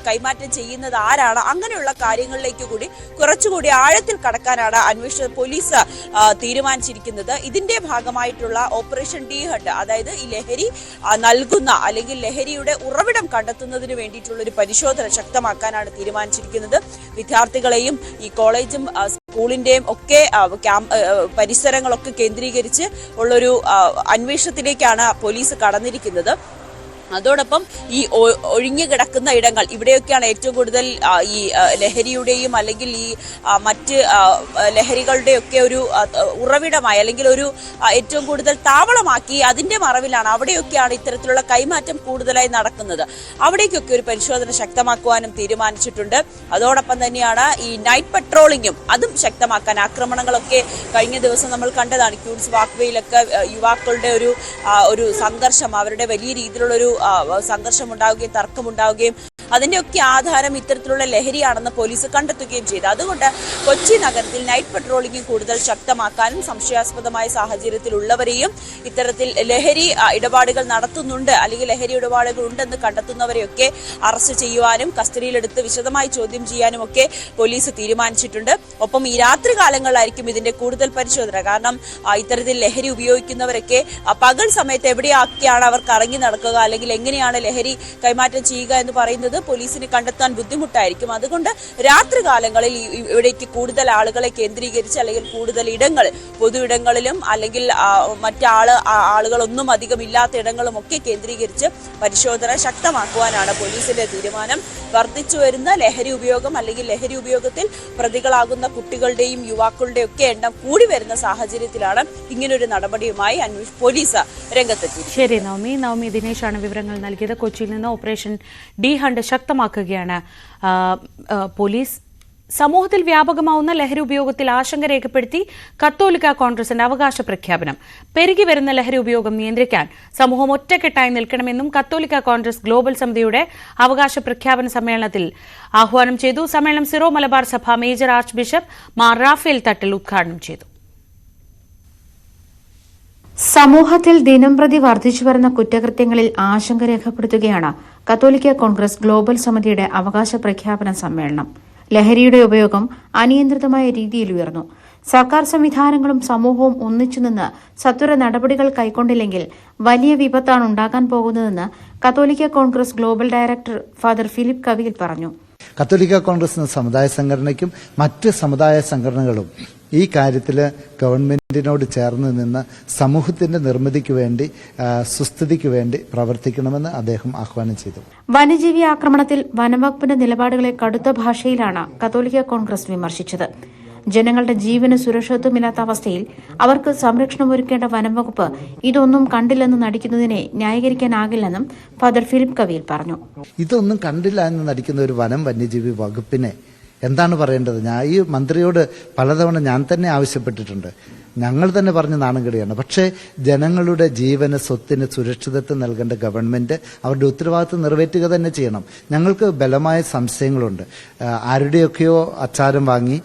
കൈമാറ്റം ചെയ്യുന്നത് ആരാണ്, അങ്ങനെയുള്ള കാര്യങ്ങളിലേക്ക് കൂടി കുറച്ചുകൂടി ആഴത്തിൽ കടക്കാനാണ് പോലീസ് തീരുമാനിച്ചിരിക്കുന്നത്. ഇതിന്റെ ഭാഗമായിട്ടുള്ള ഓപ്പറേഷൻ ഡി ഹണ്ട്, അതായത് ഈ ലഹരി നൽകുന്ന അല്ലെങ്കിൽ ലഹരിയുടെ ഉറവിടം കണ്ടെത്തുന്നതിന് വേണ്ടിയിട്ടുള്ള ഒരു പരിശോധന ശക്തമാക്കാനാണ് തീരുമാനിച്ചിരിക്കുന്നത്. വിദ്യാർത്ഥികളെയും ഈ കോളേജും സ്കൂളിന്റെയും ഒക്കെ പരിസരങ്ങളൊക്കെ കേന്ദ്രീകരിച്ച് ഉള്ളൊരു അന്വേഷണത്തിലേക്കാണ് പോലീസ് കടന്നിരിക്കുന്നത്. അതോടൊപ്പം ഈ ഒഴിഞ്ഞു കിടക്കുന്ന ഇടങ്ങൾ, ഇവിടെയൊക്കെയാണ് ഏറ്റവും കൂടുതൽ ഈ ലഹരിയുടെയും അല്ലെങ്കിൽ ഈ മറ്റ് ലഹരികളുടെയൊക്കെ ഒരു ഉറവിടമായി അല്ലെങ്കിൽ ഒരു ഏറ്റവും കൂടുതൽ താവളമാക്കി അതിന്റെ മറവിലാണ്, അവിടെയൊക്കെയാണ് ഇത്തരത്തിലുള്ള കൈമാറ്റം കൂടുതലായി നടക്കുന്നത്. അവിടേക്കൊക്കെ ഒരു പരിശോധന ശക്തമാക്കുവാനും തീരുമാനിച്ചിട്ടുണ്ട്. അതോടൊപ്പം തന്നെയാണ് ഈ നൈറ്റ് പട്രോളിങ്ങും അതും ശക്തമാക്കാൻ. ആക്രമണങ്ങളൊക്കെ കഴിഞ്ഞ ദിവസം നമ്മൾ കണ്ടതാണ്. ക്യൂൻസ് വാക്വേയിലൊക്കെ യുവാക്കളുടെ ഒരു സംഘർഷം, അവരുടെ വലിയ രീതിയിലുള്ളൊരു സംഘർഷമുണ്ടാവുകയും തർക്കമുണ്ടാവുകയും അതിന്റെയൊക്കെ ആധാരം ഇത്തരത്തിലുള്ള ലഹരിയാണെന്ന് പോലീസ് കണ്ടെത്തുകയും ചെയ്തു. അതുകൊണ്ട് കൊച്ചി നഗരത്തിൽ നൈറ്റ് പട്രോളിംഗ് കൂടുതൽ ശക്തമാക്കാനും സംശയാസ്പദമായ സാഹചര്യത്തിലുള്ളവരെയും ഇത്തരത്തിൽ ലഹരി ഇടപാടുകൾ നടത്തുന്നുണ്ട് അല്ലെങ്കിൽ ലഹരി ഇടപാടുകൾ ഉണ്ടെന്ന് കണ്ടെത്തുന്നവരെയൊക്കെ അറസ്റ്റ് ചെയ്യുവാനും കസ്റ്റഡിയിലെടുത്ത് വിശദമായി ചോദ്യം ചെയ്യാനും ഒക്കെ പോലീസ് തീരുമാനിച്ചിട്ടുണ്ട്. ഒപ്പം ഈ രാത്രി കാലങ്ങളിലായിരിക്കും ഇതിന്റെ കൂടുതൽ പരിശോധന. കാരണം ഇത്തരത്തിൽ ലഹരി ഉപയോഗിക്കുന്നവരൊക്കെ പകൽ സമയത്ത് എവിടെയൊക്കെയാണ് അവർ കറങ്ങി നടക്കുക അല്ലെങ്കിൽ എങ്ങനെയാണ് ലഹരി കൈമാറ്റം ചെയ്യുക എന്ന് പറയുന്നത് പോലീസിന് കണ്ടെത്താൻ ബുദ്ധിമുട്ടായിരിക്കും. അതുകൊണ്ട് രാത്രി കാലങ്ങളിൽ ഇവിടേക്ക് കൂടുതൽ ആളുകളെ കേന്ദ്രീകരിച്ച് അല്ലെങ്കിൽ കൂടുതൽ ഇടങ്ങൾ, പൊതു ഇടങ്ങളിലും അല്ലെങ്കിൽ ആളുകളൊന്നും അധികം ഇല്ലാത്ത ഇടങ്ങളും ഒക്കെ കേന്ദ്രീകരിച്ച് പരിശോധന ശക്തമാക്കുവാനാണ് പോലീസിന്റെ തീരുമാനം. വർദ്ധിച്ചു വരുന്ന ലഹരി ഉപയോഗം അല്ലെങ്കിൽ ലഹരി ഉപയോഗത്തിൽ പ്രതികളാകുന്ന കുട്ടികളുടെയും യുവാക്കളുടെയും ഒക്കെ എണ്ണം കൂടി വരുന്ന സാഹചര്യത്തിലാണ് ഇങ്ങനൊരു നടപടിയുമായി പോലീസ് രംഗത്തെത്തി. ശരി നവമി ദിനേശാണ് വിവരങ്ങൾ നൽകിയത്. കൊച്ചിയിൽ നിന്ന് ഓപ്പറേഷൻ ഡി ഹണ്ട് ശക്തമാക്കുകയാണ് പോലീസ്. സമൂഹത്തിൽ വ്യാപകമാവുന്ന ലഹരി ഉപയോഗത്തിൽ ആശങ്ക രേഖപ്പെടുത്തി കത്തോലിക്ക കോൺഗ്രസിന്റെ അവകാശ പ്രഖ്യാപനം. പെരുകി വരുന്ന ലഹരി ഉപയോഗം നിയന്ത്രിക്കാൻ സമൂഹം ഒറ്റക്കെട്ടായി നിൽക്കണമെന്നും കത്തോലിക്ക കോൺഗ്രസ് ഗ്ലോബൽ സമിതിയുടെ അവകാശ പ്രഖ്യാപന സമ്മേളനത്തിൽ ആഹ്വാനം ചെയ്തു. സമ്മേളനം സിറോ മലബാർ സഭ major archbishop Mar Raphael Thattil ഉദ്ഘാടനം ചെയ്തു. സമൂഹത്തിൽ ദിനംപ്രതി വർദ്ധിച്ചുവരുന്ന കുറ്റകൃത്യങ്ങളിൽ ആശങ്ക രേഖപ്പെടുത്തുകയാണ് കത്തോലിക്ക കോൺഗ്രസ് ഗ്ലോബൽ സമിതിയുടെ അവകാശ പ്രഖ്യാപന സമ്മേളനം. ലഹരിയുടെ ഉപയോഗം അനിയന്ത്രിതമായ രീതിയിൽ ഉയർന്നു. സർക്കാർ സംവിധാനങ്ങളും സമൂഹവും ഒന്നിച്ചുനിന്ന് സത്വര നടപടികൾ കൈക്കൊണ്ടില്ലെങ്കിൽ വലിയ വിപത്താണ് ഉണ്ടാകാൻ പോകുന്നതെന്ന് കത്തോലിക്ക Congress global director father Philip Kaviyil പറഞ്ഞു. കത്തോലിക്ക കോൺഗ്രസ് സമുദായ സംഘടനയ്ക്കും മറ്റ് സമുദായ സംഘടനകളും ഈ കാര്യത്തിൽ ഗവൺമെന്റിനോട് ചേർന്ന് നിന്ന് സമൂഹത്തിന്റെ നിർമ്മിതിക്ക് വേണ്ടി സുസ്ഥിതിക്ക് വേണ്ടി പ്രവർത്തിക്കണമെന്ന് അദ്ദേഹം ആഹ്വാനം ചെയ്തു. വന്യജീവി ആക്രമണത്തിൽ വനംവകുപ്പിന്റെ നിലപാടുകളെ കടുത്ത ഭാഷയിലാണ് കത്തോലിക്ക കോൺഗ്രസ് വിമർശിച്ചത്. ജനങ്ങളുടെ ജീവന് സുരക്ഷിതത്വമില്ലാത്ത അവസ്ഥയിൽ അവർക്ക് സംരക്ഷണമൊരുക്കേണ്ട വനംവകുപ്പ് ഇതൊന്നും കണ്ടില്ലെന്ന് നടിക്കുന്നതിനെ ന്യായീകരിക്കാനാകില്ലെന്നും ഫാദർ ഫിലിപ്പ് കവിയിൽ പറഞ്ഞു. ഇതൊന്നും കണ്ടില്ല എന്ന് നടിക്കുന്ന ഒരു വന്യജീവി വകുപ്പിനെ എന്താണ് പറയേണ്ടത്? ഈ മന്ത്രിയോട് പലതവണ ഞാൻ തന്നെ ആവശ്യപ്പെട്ടിട്ടുണ്ട്. ഞങ്ങൾ തന്നെ പറഞ്ഞ് നാണംകെടുകയാണ്. പക്ഷേ ജനങ്ങളുടെ ജീവന് സ്വത്തിന് സുരക്ഷിതത്വം നൽകേണ്ട ഗവൺമെന്റ് അവരുടെ ഉത്തരവാദിത്വം നിറവേറ്റുക തന്നെ ചെയ്യണം. ഞങ്ങൾക്ക് ബലമായ സംശയങ്ങളുണ്ട്. ആരുടെയൊക്കെയോ അച്ചാരം വാങ്ങി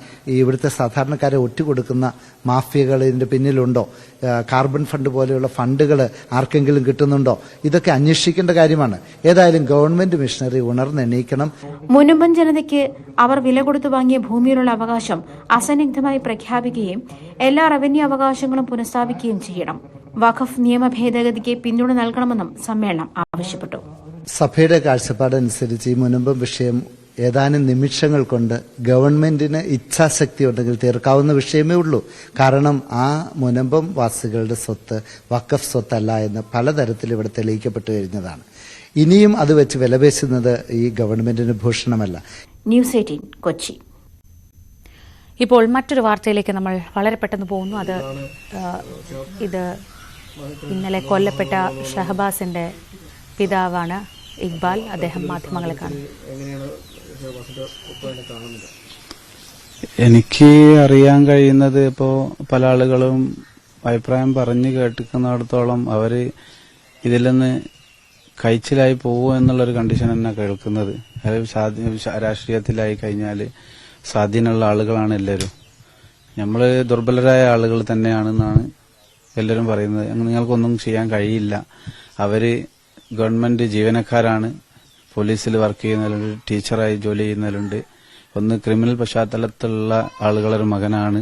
ഇവിടുത്തെ സാധാരണക്കാരെ ഒറ്റുകൊടുക്കുന്ന മാഫിയകൾ ഇതിന്റെ പിന്നിലുണ്ടോ? കാർബൺ ഫണ്ട് പോലെയുള്ള ഫണ്ടുകൾ ആർക്കെങ്കിലും കിട്ടുന്നുണ്ടോ? ഇതൊക്കെ അന്വേഷിക്കേണ്ട കാര്യമാണ്. ഏതായാലും ഗവൺമെന്റ് മിഷനറി ഉണർന്നെണീക്കണം. മുനുമ്പൻ ജനതയ്ക്ക് അവർ വില കൊടുത്തു വാങ്ങിയ ഭൂമിയിലുള്ള അവകാശം അസന്നിഗ്ധമായി പ്രഖ്യാപിക്കുകയും എല്ലാ റവന്യൂ അവകാശങ്ങളും പുനഃസ്ഥാപിക്കുകയും ചെയ്യണം. വഖഫ് നിയമ ഭേദഗതിക്ക് പിന്തുണ നൽകണമെന്നും സമ്മേളനം ആവശ്യപ്പെട്ടു. സഭയുടെ കാഴ്ചപ്പാടനുസരിച്ച് ഈ മുനമ്പം വിഷയം ഏതാനും നിമിഷങ്ങൾ കൊണ്ട് ഗവൺമെന്റിന് ഇച്ഛാശക്തി ഉണ്ടെങ്കിൽ തീർക്കാവുന്ന വിഷയമേ ഉള്ളൂ. കാരണം ആ മുനമ്പം വാസികളുടെ സ്വത്ത് വഖഫ് സ്വത്തല്ല എന്ന് പലതരത്തിൽ ഇവിടെ തെളിയിക്കപ്പെട്ടു കഴിഞ്ഞതാണ്. ഇനിയും അത് വെച്ച് വിലപേശുന്നത് ഈ ഗവൺമെന്റിന് ഭൂഷണമല്ല. ന്യൂസ് 18 കൊച്ചി. ഇപ്പോൾ മറ്റൊരു വാർത്തയിലേക്ക് നമ്മൾ വളരെ പെട്ടെന്ന് പോകുന്നു. ഇത് ഇന്നലെ കൊല്ലപ്പെട്ട ഷഹബാസിന്റെ പിതാവാണ് ഇക്ബാൽ. അദ്ദേഹം മാധ്യമങ്ങളെ കാണും. എനിക്ക് അറിയാൻ കഴിയുന്നത് ഇപ്പോൾ പല ആളുകളും അഭിപ്രായം പറഞ്ഞു കേട്ടിക്കുന്നിടത്തോളം അവര് ഇതിൽ നിന്ന് കഴിച്ചിലായി പോകുമോ എന്നുള്ളൊരു കണ്ടീഷൻ തന്നെ കേൾക്കുന്നത്. രാഷ്ട്രീയത്തിലായി കഴിഞ്ഞാൽ സ്വാധീനമുള്ള ആളുകളാണ് എല്ലാവരും. നമ്മൾ ദുർബലരായ ആളുകൾ തന്നെയാണെന്നാണ് എല്ലാവരും പറയുന്നത്. നിങ്ങൾക്കൊന്നും ചെയ്യാൻ കഴിയില്ല. അവര് ഗവൺമെന്റ് ജീവനക്കാരാണ്, പോലീസിൽ വർക്ക് ചെയ്യുന്നവരുണ്ട്, ടീച്ചറായി ജോലി ചെയ്യുന്നവരുണ്ട്, ഒന്ന് ക്രിമിനൽ പശ്ചാത്തലത്തിലുള്ള ആളുകളൊരു മകനാണ്.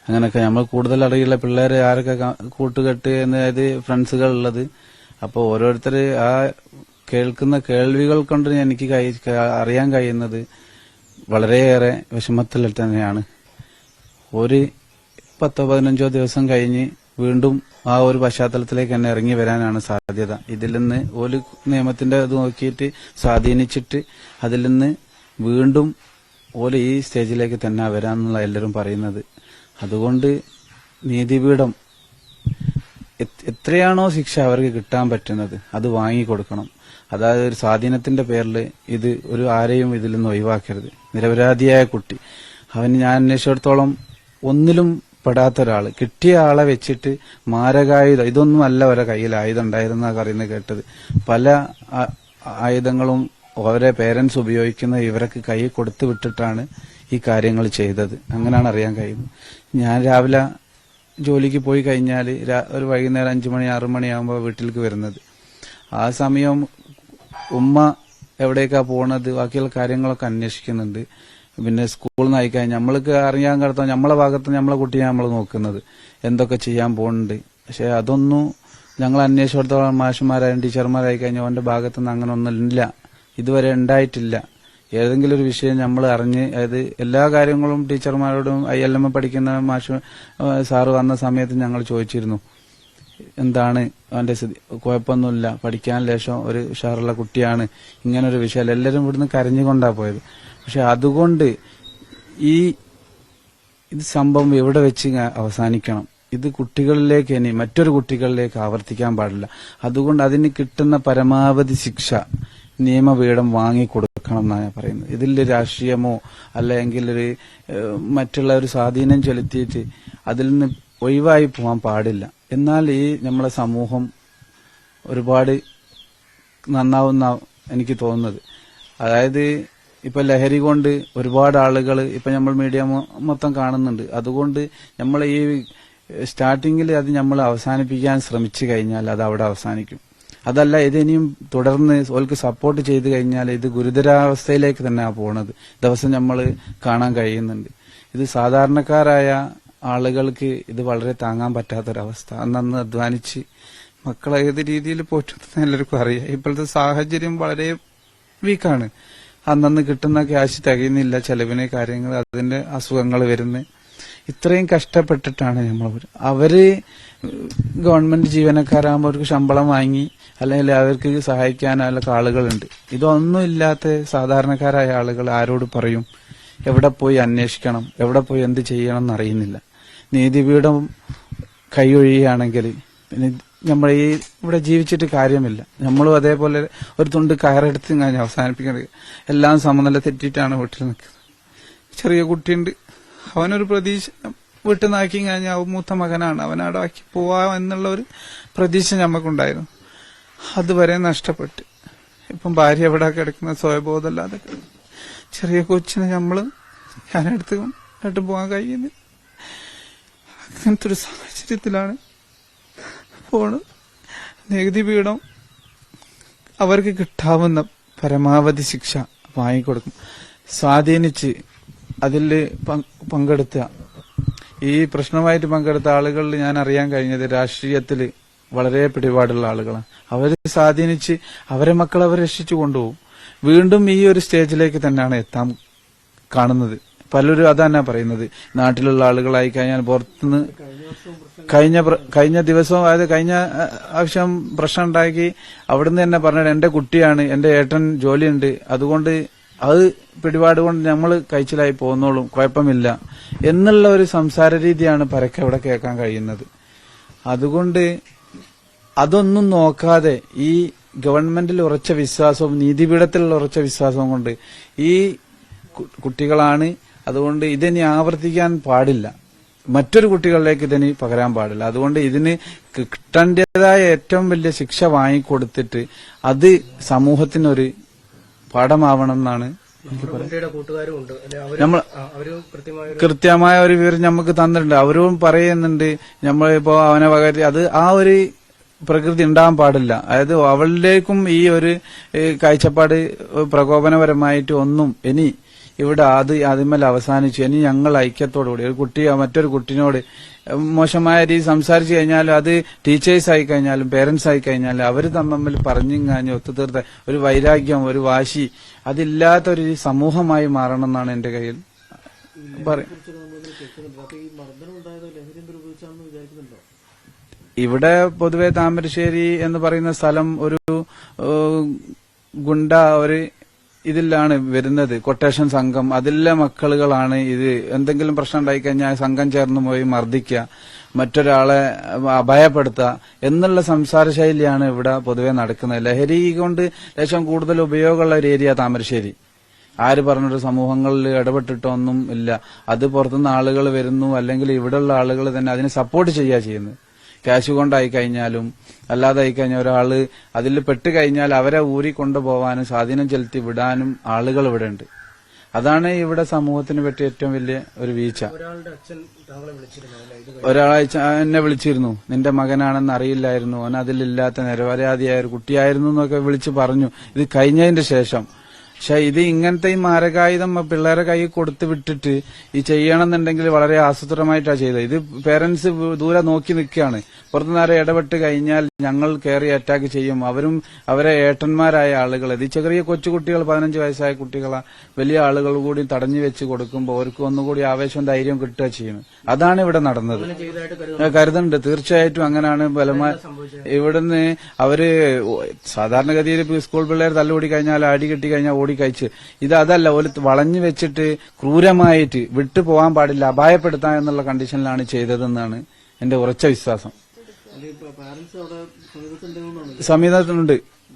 അങ്ങനെയൊക്കെ നമ്മൾ കൂടുതൽ അറിയുള്ള പിള്ളേരെ ആരൊക്കെ കൂട്ടുകെട്ട് അതായത് ഫ്രണ്ട്സുകൾ ഉള്ളത്. അപ്പോൾ ഓരോരുത്തർ ആ കേൾക്കുന്ന കേൾവികൾ കൊണ്ട് എനിക്ക് അറിയാൻ കഴിയുന്നത് വളരെയേറെ വിഷമത്തിൽ തന്നെയാണ്. ഒരു 10-15 ദിവസം കഴിഞ്ഞ് വീണ്ടും ആ ഒരു പശ്ചാത്തലത്തിലേക്ക് തന്നെ ഇറങ്ങി വരാനാണ് സാധ്യത. ഇതിൽ നിന്ന് ഒരു നിയമത്തിന്റെ ഇത് നോക്കിയിട്ട് സ്വാധീനിച്ചിട്ട് അതിൽ നിന്ന് വീണ്ടും ഓല് ഈ സ്റ്റേജിലേക്ക് തന്നെ വരാന്നുള്ള എല്ലാവരും പറയുന്നത്. അതുകൊണ്ട് നീതിപീഠം എത്രയാണോ ശിക്ഷ അവർക്ക് കിട്ടാൻ പറ്റുന്നത് അത് വാങ്ങിക്കൊടുക്കണം. അതായത് ഒരു സ്വാധീനത്തിന്റെ പേരിൽ ഇത് ഒരു ആരെയും ഇതിൽ നിന്ന് ഒഴിവാക്കരുത്. നിരപരാധിയായ കുട്ടി, ഞാൻ അന്വേഷിച്ചിടത്തോളം ഒന്നിലും പെടാത്ത ഒരാള്, കിട്ടിയ ആളെ വെച്ചിട്ട് മാരകായുധം, ഇതൊന്നും അല്ല അവരെ കയ്യിൽ ആയുധം ഉണ്ടായിരുന്ന പറയുന്നത് കേട്ടത്. പല ആയുധങ്ങളും അവരെ പേരൻസ് ഉപയോഗിക്കുന്ന ഇവർക്ക് കൈ കൊടുത്തു വിട്ടിട്ടാണ് ഈ കാര്യങ്ങൾ ചെയ്തത്. അങ്ങനെയാണ് അറിയാൻ കഴിയുന്നത്. ഞാൻ രാവിലെ ജോലിക്ക് പോയി കഴിഞ്ഞാൽ ഒരു വൈകുന്നേരം 5 മണി 6 മണിയാകുമ്പോൾ വീട്ടിലേക്ക് വരുന്നത്. ആ സമയം ഉമ്മ എവിടേക്കാ പോണത് ബാക്കിയുള്ള കാര്യങ്ങളൊക്കെ അന്വേഷിക്കുന്നുണ്ട്. പിന്നെ സ്കൂളിൽ നിന്ന് അയക്കാൻ നമ്മൾക്ക് അറിയാൻ കിടത്തോ നമ്മളെ ഭാഗത്ത് നമ്മളെ കുട്ടിയെ നമ്മൾ നോക്കുന്നത് എന്തൊക്കെ ചെയ്യാൻ പോകുന്നുണ്ട്. പക്ഷെ അതൊന്നും ഞങ്ങൾ അന്വേഷിച്ചിടത്തോളം മാഷന്മാരായും ടീച്ചർമാരായി കഴിഞ്ഞാൽ അവന്റെ ഭാഗത്തുനിന്ന് അങ്ങനെ ഒന്നുമില്ല, ഇതുവരെ ഉണ്ടായിട്ടില്ല. ഏതെങ്കിലും ഒരു വിഷയം നമ്മൾ അറിഞ്ഞ്, അതായത് എല്ലാ കാര്യങ്ങളും ടീച്ചർമാരോടും ILM പഠിക്കുന്ന സാറ് വന്ന സമയത്ത് ഞങ്ങൾ ചോദിച്ചിരുന്നു എന്താണ് അവന്റെ സ്ഥിതി. കുഴപ്പമൊന്നുമില്ല, പഠിക്കാൻ ലേശം ഒരു ഉഷാറുള്ള കുട്ടിയാണ്, ഇങ്ങനൊരു വിഷയം. എല്ലാവരും ഇവിടുന്ന് കരഞ്ഞുകൊണ്ടാ പോയത്. പക്ഷെ അതുകൊണ്ട് ഇത് സംഭവം എവിടെ വെച്ച് അവസാനിക്കണം. ഇത് കുട്ടികളിലേക്ക് ഇനി മറ്റൊരു കുട്ടികളിലേക്ക് ആവർത്തിക്കാൻ പാടില്ല. അതുകൊണ്ട് അതിന് കിട്ടുന്ന പരമാവധി ശിക്ഷ നിയമപീഠം വാങ്ങിക്കൊടുക്കണം എന്നാണ് ഞാൻ പറയുന്നത്. ഇതിൽ രാഷ്ട്രീയമോ അല്ലെങ്കിൽ ഒരു മറ്റുള്ള ഒരു സ്വാധീനം ചെലുത്തിയിട്ട് അതിൽ നിന്ന് ഒഴിവായി പോകാൻ പാടില്ല. എന്നാൽ ഈ നമ്മളെ സമൂഹം ഒരുപാട് നന്നാവുന്ന എനിക്ക് തോന്നുന്നത്. അതായത് ഇപ്പൊ ലഹരി കൊണ്ട് ഒരുപാട് ആളുകൾ ഇപ്പൊ നമ്മൾ മീഡിയ മൊത്തം കാണുന്നുണ്ട്. അതുകൊണ്ട് നമ്മൾ ഈ സ്റ്റാർട്ടിങ്ങിൽ അത് നമ്മൾ അവസാനിപ്പിക്കാൻ ശ്രമിച്ചു കഴിഞ്ഞാൽ അത് അവിടെ അവസാനിക്കും. അതല്ല ഇതിനിയും തുടർന്ന് ഓൾക്ക് സപ്പോർട്ട് ചെയ്തു കഴിഞ്ഞാൽ ഇത് ഗുരുതരാവസ്ഥയിലേക്ക് തന്നെയാണ് പോണത്. ദിവസം നമ്മൾ കാണാൻ കഴിയുന്നുണ്ട്. ഇത് സാധാരണക്കാരായ ആളുകൾക്ക് ഇത് വളരെ താങ്ങാൻ പറ്റാത്തൊരവസ്ഥ. അന്നന്ന് അധ്വാനിച്ച് മക്കളെ ഏത് രീതിയിൽ പോറ്റുന്ന എല്ലാവർക്കും അറിയാം. ഇപ്പോഴത്തെ സാഹചര്യം വളരെ വീക്കാണ്. അന്നന്ന് കിട്ടുന്ന ക്യാഷ് തികയുന്നില്ല, ചെലവിന് കാര്യങ്ങൾ, അതിന്റെ അസുഖങ്ങൾ വരുന്നത്. ഇത്രയും കഷ്ടപ്പെട്ടിട്ടാണ് നമ്മൾ അവര് ഗവൺമെന്റ് ജീവനക്കാരാകുമ്പോൾ അവർക്ക് ശമ്പളം വാങ്ങി അല്ലെങ്കിൽ അവർക്ക് സഹായിക്കാനുള്ള ആളുകളുണ്ട്. ഇതൊന്നും ഇല്ലാത്ത സാധാരണക്കാരായ ആളുകൾ ആരോട് പറയും? എവിടെ പോയി അന്വേഷിക്കണം? എവിടെ പോയി എന്ത് ചെയ്യണം എന്നറിയുന്നില്ല. നീതിപീഠം കൈയൊഴിയുകയാണെങ്കിൽ പിന്നെ നമ്മൾ ഈ ഇവിടെ ജീവിച്ചിട്ട് കാര്യമില്ല. നമ്മളും അതേപോലെ ഒരു തുണ്ട് കയറെടുത്ത് കഴിഞ്ഞ് അവസാനിപ്പിക്കുന്നത്. എല്ലാം സമനില തെറ്റിയിട്ടാണ് വീട്ടിൽ നിൽക്കുന്നത്. ചെറിയ കുട്ടിയുണ്ട്, അവനൊരു പ്രതീക്ഷ വീട്ടിൽ നിന്നാക്കി കഴിഞ്ഞാൽ മൂത്ത മകനാണ്, അവനവിടെ ആക്കി പോവാ എന്നുള്ള ഒരു പ്രതീക്ഷ നമുക്കുണ്ടായിരുന്നു. അതുവരെ നഷ്ടപ്പെട്ട് ഇപ്പം ഭാര്യ എവിടെ കിടക്കുന്ന സ്വയബോധമല്ലാതെ ചെറിയ കൊച്ചിനെ ഞാനെടുത്ത് പോകാൻ കഴിയുന്നില്ല. അങ്ങനത്തെ ഒരു സാഹചര്യത്തിലാണ് പോണത്. നികുതി പീഠം അവർക്ക് കിട്ടാവുന്ന പരമാവധി ശിക്ഷ വാങ്ങിക്കൊടുക്കും. സ്വാധീനിച്ച് അതിൽ പങ്കെടുത്ത ഈ പ്രശ്നമായിട്ട് പങ്കെടുത്ത ആളുകളിൽ ഞാൻ അറിയാൻ കഴിഞ്ഞത് രാഷ്ട്രീയത്തിൽ വളരെ പിടിപാടുള്ള ആളുകളാണ്. അവർ സ്വാധീനിച്ച് അവരെ മക്കൾ അവർ രക്ഷിച്ചു കൊണ്ടുപോകും. വീണ്ടും ഈ ഒരു സ്റ്റേജിലേക്ക് തന്നെയാണ് എത്താൻ കാണുന്നത്. പലരും അതാണ് പറയുന്നത്. നാട്ടിലുള്ള ആളുകളായി കഴിഞ്ഞാൽ പുറത്തുനിന്ന് കഴിഞ്ഞ ദിവസവും അതായത് കഴിഞ്ഞ ആവശ്യം പ്രശ്നം ഉണ്ടാക്കി അവിടുന്ന് തന്നെ പറഞ്ഞത് എന്റെ കുട്ടിയാണ്, എന്റെ ഏട്ടൻ ജോലിയുണ്ട്, അതുകൊണ്ട് അത് പിടിപാട് കൊണ്ട് നമ്മൾ കഴിച്ചിലായി പോകുന്നോളും, കുഴപ്പമില്ല എന്നുള്ള ഒരു സംസാര രീതിയാണ് പരക്കെ ഇവിടെ കേൾക്കാൻ കഴിയുന്നത്. അതുകൊണ്ട് അതൊന്നും നോക്കാതെ ഈ ഗവൺമെന്റിൽ ഉറച്ച വിശ്വാസവും നീതിപീഠത്തിലുള്ള ഉറച്ച വിശ്വാസവും കൊണ്ട് ഈ കുട്ടികളാണ്, അതുകൊണ്ട് ഇതിനി ആവർത്തിക്കാൻ പാടില്ല, മറ്റൊരു കുട്ടികളിലേക്ക് ഇതിന് പകരാൻ പാടില്ല. അതുകൊണ്ട് ഇതിന് കിട്ടേണ്ടതായ ഏറ്റവും വലിയ ശിക്ഷ വാങ്ങിക്കൊടുത്തിട്ട് അത് സമൂഹത്തിനൊരു പാഠമാവണം എന്നാണ് എനിക്ക് പറയുന്നത്. നമ്മൾ കൃത്യമായ ഒരു വിവരം നമുക്ക് തന്നിട്ടുണ്ട്. അവരും പറയുന്നുണ്ട് നമ്മളിപ്പോ അവനെ പകരം അത് ആ ഒരു പ്രകൃതി ഉണ്ടാകാൻ പാടില്ല. അതായത് അവളിലേക്കും ഈ ഒരു കാഴ്ചപ്പാട് പ്രകോപനപരമായിട്ട് ഒന്നും ഇനി ഇവിടെ അതിന്മേൽ അവസാനിച്ചു. ഇനി ഞങ്ങൾ ഐക്യത്തോടുകൂടി ഒരു കുട്ടി മറ്റൊരു കുട്ടിനോട് മോശമായ രീതി സംസാരിച്ചു കഴിഞ്ഞാലും അത് ടീച്ചേഴ്സ് ആയി കഴിഞ്ഞാലും പേരൻസ് ആയി കഴിഞ്ഞാലും അവർ തമ്മിൽ പറഞ്ഞും കാഞ്ഞ് ഒത്തുതീർത്ത ഒരു വൈരാഗ്യം, ഒരു വാശി അതില്ലാത്ത ഒരു സമൂഹമായി മാറണം എന്നാണ് എന്റെ കയ്യിൽ പറയും. ഇവിടെ പൊതുവെ താമരശ്ശേരി എന്ന് പറയുന്ന സ്ഥലം ഒരു ഗുണ്ട ഒരു ഇതിലാണ് വരുന്നത്. കൊട്ടേഷൻ സംഘം അതിലെ മക്കളുകളാണ് ഇത്. എന്തെങ്കിലും പ്രശ്നം ഉണ്ടായിക്കഴിഞ്ഞാൽ സംഘം ചേർന്ന് പോയി മർദ്ദിക്കുക, മറ്റൊരാളെ അഭയപ്പെടുത്തുക എന്നുള്ള സംസാര ശൈലിയാണ് ഇവിടെ പൊതുവെ നടക്കുന്നത്. ലഹരി കൊണ്ട് ലേശം കൂടുതൽ ഉപയോഗമുള്ള ഒരു ഏരിയ താമരശ്ശേരി. ആര് പറഞ്ഞൊരു സമൂഹങ്ങളിൽ ഇടപെട്ടിട്ടൊന്നും ഇല്ല. അത് പുറത്തുനിന്ന് ആളുകൾ വരുന്നു, അല്ലെങ്കിൽ ഇവിടെയുള്ള ആളുകൾ തന്നെ അതിനെ സപ്പോർട്ട് ചെയ്യുക ചെയ്യുന്നത്. ക്യാഷ് കൊണ്ടായി കഴിഞ്ഞാലും അല്ലാതെ ആയി കഴിഞ്ഞാൽ ഒരാള് അതിൽ പെട്ട് കഴിഞ്ഞാൽ അവരെ ഊരി കൊണ്ടുപോകാനും സ്വാധീനം ചെലുത്തി വിടാനും ആളുകൾ ഇവിടെ ഉണ്ട്. അതാണ് ഇവിടെ സമൂഹത്തിന് പറ്റിയ ഏറ്റവും വലിയ ഒരു വീഴ്ച. ഒരാഴ്ച എന്നെ വിളിച്ചിരുന്നു, നിന്റെ മകനാണെന്ന് അറിയില്ലായിരുന്നു, അവൻ അതിലില്ലാത്ത നിരപരാധിയായ ഒരു കുട്ടിയായിരുന്നു എന്നൊക്കെ വിളിച്ച് പറഞ്ഞു. ഇത് കഴിഞ്ഞതിന്റെ ശേഷം. പക്ഷെ ഇത് ഇങ്ങനത്തെ ഈ മാരകായുധം പിള്ളേരെ കൈ കൊടുത്തു വിട്ടിട്ട് ഈ ചെയ്യണമെന്നുണ്ടെങ്കിൽ വളരെ ആസൂത്രിതമായിട്ടാണ് ചെയ്തത്. ഇത് പേരൻസ് ദൂരെ നോക്കി നിൽക്കുകയാണ്. പുറത്തുനിന്നാരെ ഇടപെട്ട് കഴിഞ്ഞാൽ ഞങ്ങൾ കയറി അറ്റാക്ക് ചെയ്യും. അവരും അവരെ ഏട്ടന്മാരായ ആളുകൾ, ഇത് ചെറിയ കൊച്ചുകുട്ടികൾ 15 വയസ്സായ കുട്ടികളെ വലിയ ആളുകൾ കൂടി തടഞ്ഞു വെച്ച് കൊടുക്കുമ്പോൾ അവർക്ക് ഒന്നുകൂടി ആവേശവും ധൈര്യവും കിട്ടുക ചെയ്യുന്നത്. അതാണ് ഇവിടെ നടന്നത്. കരുതുന്നുണ്ട്, തീർച്ചയായിട്ടും അങ്ങനെയാണ്. ബലമായി ഇവിടുന്ന് അവര് സാധാരണഗതിയിൽ സ്കൂൾ പിള്ളേർ തല്ലുകൂടി കഴിഞ്ഞാൽ അടി കിട്ടി കഴിഞ്ഞാൽ ഓടിക്കഴിച്ച് ഇത് അതല്ല, ഒരു വളഞ്ഞു വെച്ചിട്ട് ക്രൂരമായിട്ട് വിട്ടു പോകാൻ പാടില്ല, അപായപ്പെടുത്താൻ എന്നുള്ള കണ്ടീഷനിലാണ് ചെയ്തതെന്നാണ് എന്റെ ഉറച്ച വിശ്വാസം. സമീപത്തുണ്ട്.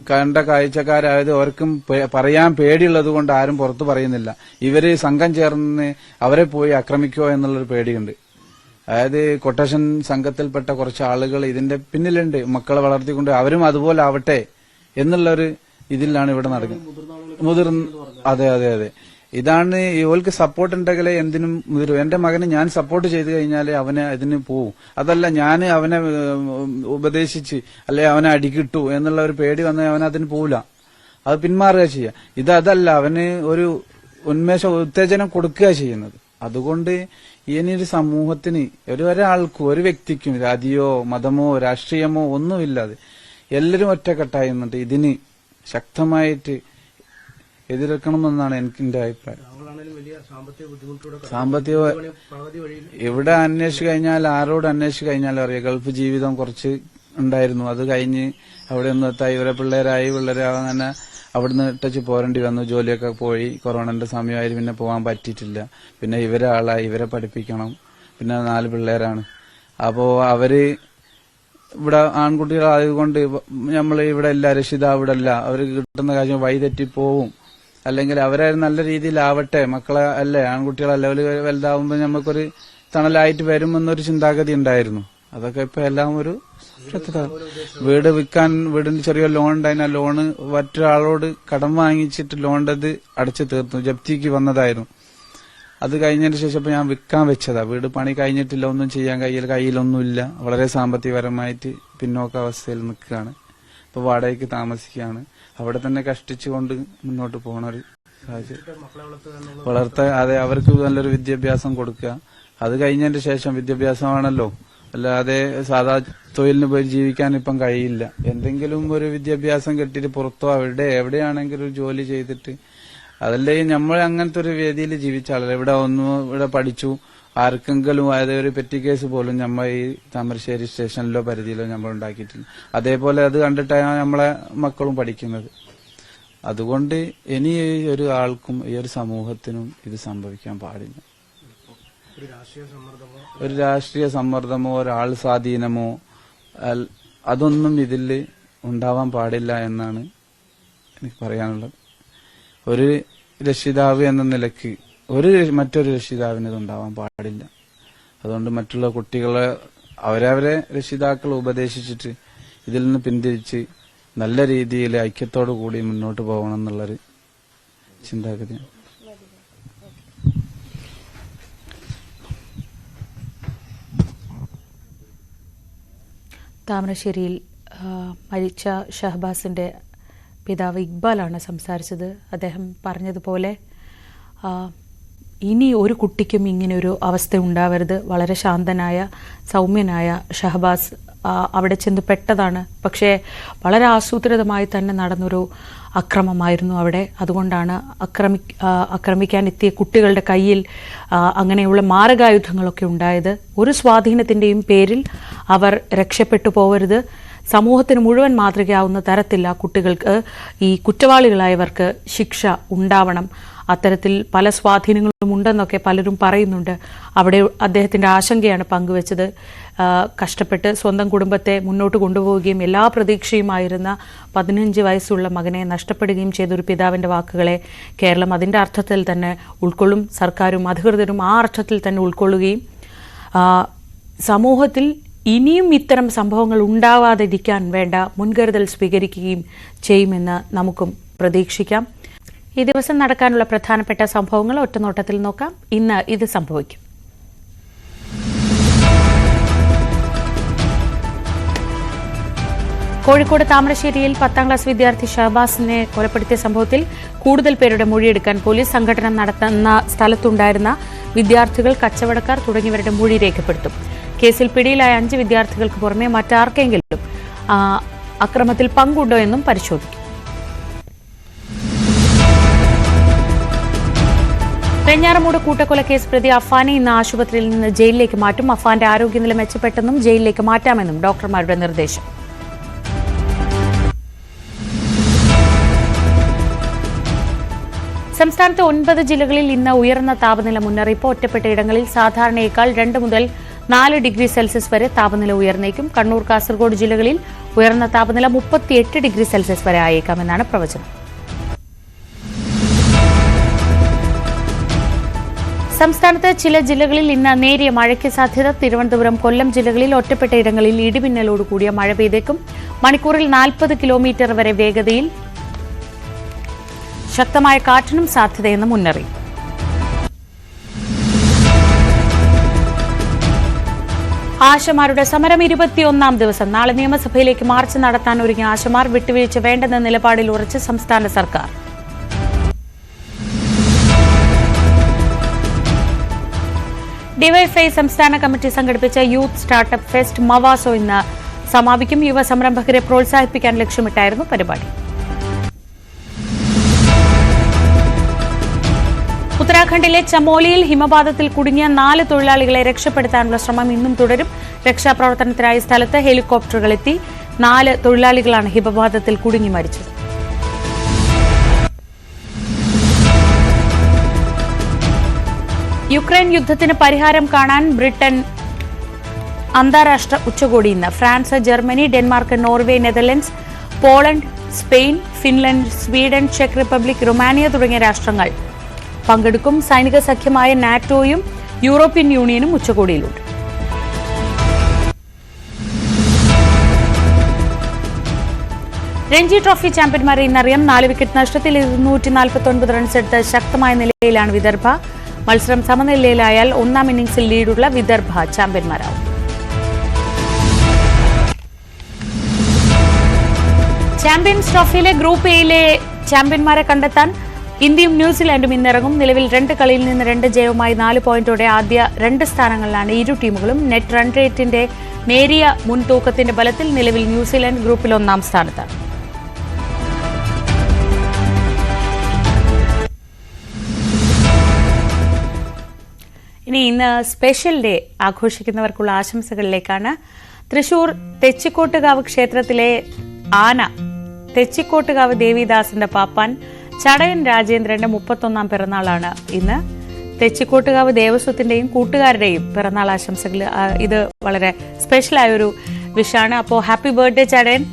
കണ്ട കാഴ്ചക്കാരായത് അവർക്കും പറയാൻ പേടിയുള്ളത് കൊണ്ട് ആരും പുറത്തു പറയുന്നില്ല. ഇവര് സംഘം ചേർന്ന് അവരെ പോയി ആക്രമിക്കോ എന്നുള്ളൊരു പേടിയുണ്ട്. അതായത് കൊട്ടേഷൻ സംഘത്തിൽപ്പെട്ട കുറച്ച് ആളുകൾ ഇതിന്റെ പിന്നിലുണ്ട്. മക്കളെ വളർത്തിക്കൊണ്ട് അവരും അതുപോലെ ആവട്ടെ എന്നുള്ളൊരു ഇതിലാണ് ഇവിടെ നടക്കുന്നത്. അതെ അതെ അതെ, ഇതാണ് ഇവൾക്ക് സപ്പോർട്ട് ഉണ്ടെങ്കിലേ എന്തിനും മുതിരും. എന്റെ മകന് ഞാൻ സപ്പോർട്ട് ചെയ്തു കഴിഞ്ഞാൽ അവന് അതിന് പോവും. അതല്ല ഞാൻ അവനെ ഉപദേശിച്ച് അല്ലെ അവനെ അടികിട്ടു എന്നുള്ള ഒരു പേടി വന്നാൽ അവൻ അതിന് പോവില്ല, അത് പിന്മാറുക ചെയ്യുക. അതല്ല, അവന് ഒരു ഉത്തേജനം കൊടുക്കുക ചെയ്യുന്നത്. അതുകൊണ്ട് ഇനിയൊരു സമൂഹത്തിന് ഒരാൾക്കും ഒരു വ്യക്തിക്കും ജാതിയോ മതമോ രാഷ്ട്രീയമോ ഒന്നുമില്ലാതെ എല്ലാവരും ഒറ്റക്കെട്ടായി നിന്നിട്ട് ഇതിന് ശക്തമായിട്ട് എതിർക്കണമെന്നാണ് എന്റെ അഭിപ്രായം. സാമ്പത്തിക ഇവിടെ അന്വേഷിച്ചു കഴിഞ്ഞാൽ ആരോട് അന്വേഷിച്ചു കഴിഞ്ഞാലും അറിയാം. ഗൾഫ് ജീവിതം കുറച്ച് ഉണ്ടായിരുന്നു, അത് കഴിഞ്ഞ് അവിടെ ഒന്ന് എത്തായി ഇവരെ പിള്ളേരാവാൻ അവിടുന്ന് ഇട്ടച്ച് പോരേണ്ടി വന്നു. ജോലിയൊക്കെ പോയി, കൊറോണന്റെ സമയമായിട്ട് പിന്നെ പോകാൻ പറ്റിയിട്ടില്ല. പിന്നെ ഇവരെ ആളായി, ഇവരെ പഠിപ്പിക്കണം. പിന്നെ 4 പിള്ളേരാണ്. അപ്പോ അവര് ഇവിടെ ആൺകുട്ടികളായതുകൊണ്ട് നമ്മൾ ഇവിടെ ഇല്ല, രക്ഷിതാവ് ഇവിടെ ഇല്ല, അവർക്ക് കിട്ടുന്ന കാര്യം വഴിതെറ്റി പോവും. അല്ലെങ്കിൽ അവരെ നല്ല രീതിയിലാവട്ടെ, മക്കളെ അല്ലേ, ആൺകുട്ടികളല്ലേ, അവര് വലുതാവുമ്പോൾ നമുക്കൊരു തണലായിട്ട് വരുമെന്നൊരു ചിന്താഗതി ഉണ്ടായിരുന്നു. അതൊക്കെ ഇപ്പൊ എല്ലാം ഒരു വീട് വിൽക്കാൻ, വീടിന് ചെറിയ ലോൺ ഉണ്ടായിരുന്നു. ആ ലോണ് മറ്റൊരാളോട് കടം വാങ്ങിച്ചിട്ട് ലോണിന്റെ അടച്ചു തീർത്തു, ജപ്തിക്ക് വന്നതായിരുന്നു. അത് കഴിഞ്ഞതിന് ശേഷം ഇപ്പൊ ഞാൻ വിൽക്കാൻ വെച്ചതാ. വീട് പണി കഴിഞ്ഞിട്ടില്ല, ഒന്നും ചെയ്യാൻ കയ്യിലൊന്നുമില്ല. വളരെ സാമ്പത്തികപരമായിട്ട് പിന്നോക്ക അവസ്ഥയിൽ നിൽക്കുകയാണ്. ഇപ്പൊ വാടകയ്ക്ക് താമസിക്കുകയാണ്. അവിടെ തന്നെ കഷ്ടിച്ചുകൊണ്ട് മുന്നോട്ട് പോകണ ഒരു സാഹചര്യം. അതെ, അവർക്ക് നല്ലൊരു വിദ്യാഭ്യാസം കൊടുക്കുക. അത് കഴിഞ്ഞതിന് ശേഷം വിദ്യാഭ്യാസമാണല്ലോ, അല്ലാതെ സാധാ തൊഴിലിന് പോയി ജീവിക്കാൻ ഇപ്പം കഴിയില്ല. എന്തെങ്കിലും ഒരു വിദ്യാഭ്യാസം കിട്ടിയിട്ട് പുറത്തോ എവിടെയാണെങ്കിലും ഒരു ജോലി ചെയ്തിട്ട്, അതല്ലേ നമ്മൾ അങ്ങനത്തെ ഒരു വേദിയിൽ ജീവിച്ച ആളല്ല. ഇവിടെ പഠിച്ചു, ആർക്കെങ്കിലും അതായത് ഒരു പെറ്റി കേസ് പോലും നമ്മൾ ഈ താമരശ്ശേരി സ്റ്റേഷനിലോ പരിധിയിലോ നമ്മൾ ഉണ്ടാക്കിയിട്ടില്ല. അതേപോലെ അത് കണ്ടിട്ടാണ് നമ്മളെ മക്കളും പഠിക്കുന്നത്. അതുകൊണ്ട് ഇനി ഒരു ആൾക്കും ഈ ഒരു സമൂഹത്തിനും ഇത് സംഭവിക്കാൻ പാടില്ല. ഒരു രാഷ്ട്രീയ സമ്മർദ്ദമോ ഒരാൾ സ്വാധീനമോ അതൊന്നും ഇതിൽ ഉണ്ടാവാൻ പാടില്ല എന്നാണ് എനിക്ക് പറയാനുള്ളത്. ഒരു രക്ഷിതാവ് എന്ന നിലയ്ക്ക് മറ്റൊരു രക്ഷിതാവിന് ഇതുണ്ടാവാൻ പാടില്ല. അതുകൊണ്ട് മറ്റുള്ള കുട്ടികളെ അവരവരെ രക്ഷിതാക്കൾ ഉപദേശിച്ചിട്ട് ഇതിൽ നിന്ന് പിന്തിരിച്ച് നല്ല രീതിയിൽ ഐക്യത്തോടു കൂടി മുന്നോട്ട് പോകണം എന്നുള്ളൊരു ചിന്താഗതിയാണ്. താമരശ്ശേരിയിൽ മരിച്ച ഷഹബാസിന്റെ പിതാവ് ഇക്ബാലാണ് സംസാരിച്ചത്. അദ്ദേഹം പറഞ്ഞതുപോലെ ഇനി ഒരു കുട്ടിക്കും ഇങ്ങനെയൊരു അവസ്ഥ ഉണ്ടാവരുത്. വളരെ ശാന്തനായ സൗമ്യനായ ഷഹബാസ് അവിടെ ചെന്ന് പെട്ടതാണ്. പക്ഷേ വളരെ ആസൂത്രിതമായി തന്നെ നടന്നൊരു അക്രമമായിരുന്നു അവിടെ. അതുകൊണ്ടാണ് ആക്രമിക്കാൻ എത്തിയ കുട്ടികളുടെ കയ്യിൽ അങ്ങനെയുള്ള മാരകായുധങ്ങളൊക്കെ ഉണ്ടായത്. ഒരു സ്വാധീനത്തിൻ്റെയും പേരിൽ അവർ രക്ഷപ്പെട്ടു പോവരുത്. സമൂഹത്തിന് മുഴുവൻ മാതൃകയാവുന്ന തരത്തിൽ ആ കുട്ടികൾക്ക്, ഈ കുറ്റവാളികളായവർക്ക് ശിക്ഷ ഉണ്ടാവണം. അത്തരത്തിൽ പല സ്വാധീനങ്ങളും ഉണ്ടെന്നൊക്കെ പലരും പറയുന്നുണ്ട്. അവിടെ അദ്ദേഹത്തിൻ്റെ ആശങ്കയാണ് പങ്കുവച്ചത്. കഷ്ടപ്പെട്ട് സ്വന്തം കുടുംബത്തെ മുന്നോട്ട് കൊണ്ടുപോവുകയും എല്ലാ പ്രതീക്ഷയുമായിരുന്ന 15 വയസ്സുള്ള മകനെ നഷ്ടപ്പെടുകയും ചെയ്തൊരു പിതാവിൻ്റെ വാക്കുകളെ കേരളം അതിൻ്റെ അർത്ഥത്തിൽ തന്നെ ഉൾക്കൊള്ളും. സർക്കാരും അധികൃതരും ആ അർത്ഥത്തിൽ തന്നെ ഉൾക്കൊള്ളുകയും സമൂഹത്തിൽ ഇനിയും ഇത്തരം സംഭവങ്ങൾ ഉണ്ടാവാതിരിക്കാൻ വേണ്ട മുൻകരുതൽ സ്വീകരിക്കുകയും ചെയ്യുമെന്ന് നമുക്കും പ്രതീക്ഷിക്കാം. ഈ ദിവസം നടക്കാനുള്ള പ്രധാനപ്പെട്ട സംഭവങ്ങൾ ഒറ്റനോട്ടത്തിൽ നോക്കാം. ഇന്ന് ഇത് സംഭവിക്കും. കോഴിക്കോട് താമരശ്ശേരിയിൽ 10ാം ക്ലാസ് വിദ്യാർത്ഥി ഷഹബാസിനെ കൊലപ്പെടുത്തിയ സംഭവത്തിൽ കൂടുതൽ പേരുടെ മൊഴിയെടുക്കാൻ പോലീസ്. സംഘടന നടത്തുന്ന സ്ഥലത്തുണ്ടായിരുന്ന വിദ്യാർത്ഥികൾ, കച്ചവടക്കാർ തുടങ്ങിയവരുടെ മൊഴി രേഖപ്പെടുത്തും. കേസിൽ പിടിയിലായ 5 വിദ്യാർത്ഥികൾക്ക് പുറമെ മറ്റാർക്കെങ്കിലും അക്രമത്തിൽ പങ്കുണ്ടോ എന്നും പരിശോധിക്കും. വെഞ്ഞാറമൂട് കൂട്ടക്കൊലക്കേസ് പ്രതി അഫാനെ ഇന്ന് ആശുപത്രിയിൽ നിന്ന് ജയിലിലേക്ക് മാറ്റും. അഫാന്റെ ആരോഗ്യനില മെച്ചപ്പെട്ടെന്നും ജയിലിലേക്ക് മാറ്റാമെന്നും ഡോക്ടർമാരുടെ നിർദ്ദേശം. സംസ്ഥാനത്ത് 9 ജില്ലകളിൽ ഇന്ന് ഉയർന്ന താപനില മുന്നറിയിപ്പ്. ഒറ്റപ്പെട്ട ഇടങ്ങളിൽ സാധാരണയേക്കാൾ 2 മുതൽ 4 ഡിഗ്രി സെൽഷ്യസ് വരെ താപനില ഉയർന്നേക്കും. കണ്ണൂർ, കാസർഗോഡ് ജില്ലകളിൽ ഉയർന്ന താപനില 38 ഡിഗ്രി സെൽഷ്യസ് വരെ ആയേക്കാമെന്നാണ് പ്രവചനം. സംസ്ഥാനത്ത് ചില ജില്ലകളിൽ ഇന്ന് നേരിയ മഴയ്ക്ക് സാധ്യത. തിരുവനന്തപുരം, കൊല്ലം ജില്ലകളിൽ ഒറ്റപ്പെട്ട ഇടങ്ങളിൽ ഇടിമിന്നലോട് കൂടിയ മഴ പെയ്തേക്കും. മണിക്കൂറിൽ 40 കിലോമീറ്റർ വരെ വേഗതയിൽ ശക്തമായ കാറ്റിനും സാധ്യതയെന്ന് മുന്നറിയിപ്പ്. ആശമാരുടെ സമരം 21ാം ദിവസം. നാളെ നിയമസഭയിലേക്ക് മാർച്ച് നടത്താൻ ഒരുങ്ങിയ ആശമാർ വിട്ടുവീഴ്ച വേണ്ടെന്ന നിലപാടിൽ ഉറച്ച് സംസ്ഥാന സർക്കാർ. ഡിവൈഎഫ്ഐ സംസ്ഥാന കമ്മിറ്റി സംഘടിപ്പിച്ച യൂത്ത് സ്റ്റാർട്ടപ്പ് ഫെസ്റ്റ് മവാസോ ഇന്ന് സമാപിക്കും. യുവ സംരംഭകരെ പ്രോത്സാഹിപ്പിക്കാൻ ലക്ഷ്യമിട്ടായിരുന്നു പരിപാടി. ഉത്തരാഖണ്ഡിലെ ചമോലിയിൽ ഹിമപാതത്തിൽ കുടുങ്ങിയ 4 തൊഴിലാളികളെ രക്ഷപ്പെടുത്താനുള്ള ശ്രമം ഇന്നും തുടരും. രക്ഷാപ്രവർത്തനത്തിനായി സ്ഥലത്ത് ഹെലികോപ്റ്ററുകൾ എത്തി. 4 തൊഴിലാളികളാണ് ഹിമപാതത്തിൽ കുടുങ്ങി മരിച്ചത്. യുക്രൈൻ യുദ്ധത്തിന് പരിഹാരം കാണാൻ ബ്രിട്ടൻ അന്താരാഷ്ട്ര ഉച്ചകോടി ഇന്ന്. France, Germany, Denmark, Norway, Netherlands, Poland, Spain, Finland, Sweden, check republic, Romania തുടങ്ങിയ രാഷ്ട്രങ്ങൾ പങ്കെടുക്കും. സൈനിക സഖ്യമായ നാറ്റോയും യൂറോപ്യൻ യൂണിയനും ഉച്ചകോടിയിലുണ്ട്. രഞ്ജി ട്രോഫി ചാമ്പ്യന്മാരെ ഇന്നറിയാം. 4 വിക്കറ്റ് നഷ്ടത്തിൽ 249 റൺസെടുത്ത് ശക്തമായ നിലയിലാണ് വിദർഭ. മത്സരം സമനിലയിലായാൽ 1ാം ഇന്നിംഗ്സിൽ ലീഡുള്ള വിദർഭ ചാമ്പ്യന്മാരാവും. ചാമ്പ്യൻസ് ട്രോഫിയിലെ ഗ്രൂപ്പ് എയിലെ ചാമ്പ്യന്മാരെ കണ്ടെത്താൻ ഇന്ത്യയും ന്യൂസിലാൻഡും ഇന്നിറങ്ങും. നിലവിൽ 2 കളിയിൽ നിന്ന് 2 ജയവുമായി 4 പോയിന്റോടെ ആദ്യ 2 സ്ഥാനങ്ങളിലാണ് ഇരു ടീമുകളും. നെറ്റ് റൺ റേറ്റിന്റെ നേരിയ മുൻതൂക്കത്തിന്റെ ബലത്തിൽ നിലവിൽ ന്യൂസിലാൻഡ് ഗ്രൂപ്പിൽ 1ാം സ്ഥാനത്താണ്. ഇന്ന് സ്പെഷ്യൽ ഡേ ആഘോഷിക്കുന്നവർക്കുള്ള ആശംസകളിലേക്കാണ്. തൃശൂർ തെച്ചിക്കോട്ടുകാവ് ക്ഷേത്രത്തിലെ ആന തെച്ചിക്കോട്ടുകാവ് ദേവിദാസിന്റെ പാപ്പാൻ ചടയൻ രാജേന്ദ്രന്റെ 31ാം പിറന്നാളാണ് ഇന്ന്. തെച്ചിക്കോട്ടുകാവ് ദേവസ്വത്തിന്റെയും കൂട്ടുകാരുടെയും പിറന്നാൾ ആശംസകൾ. ഇത് വളരെ സ്പെഷ്യലായൊരു വിഷാണ്. അപ്പോൾ ഹാപ്പി ബർത്ത്ഡേ ചടയൻ.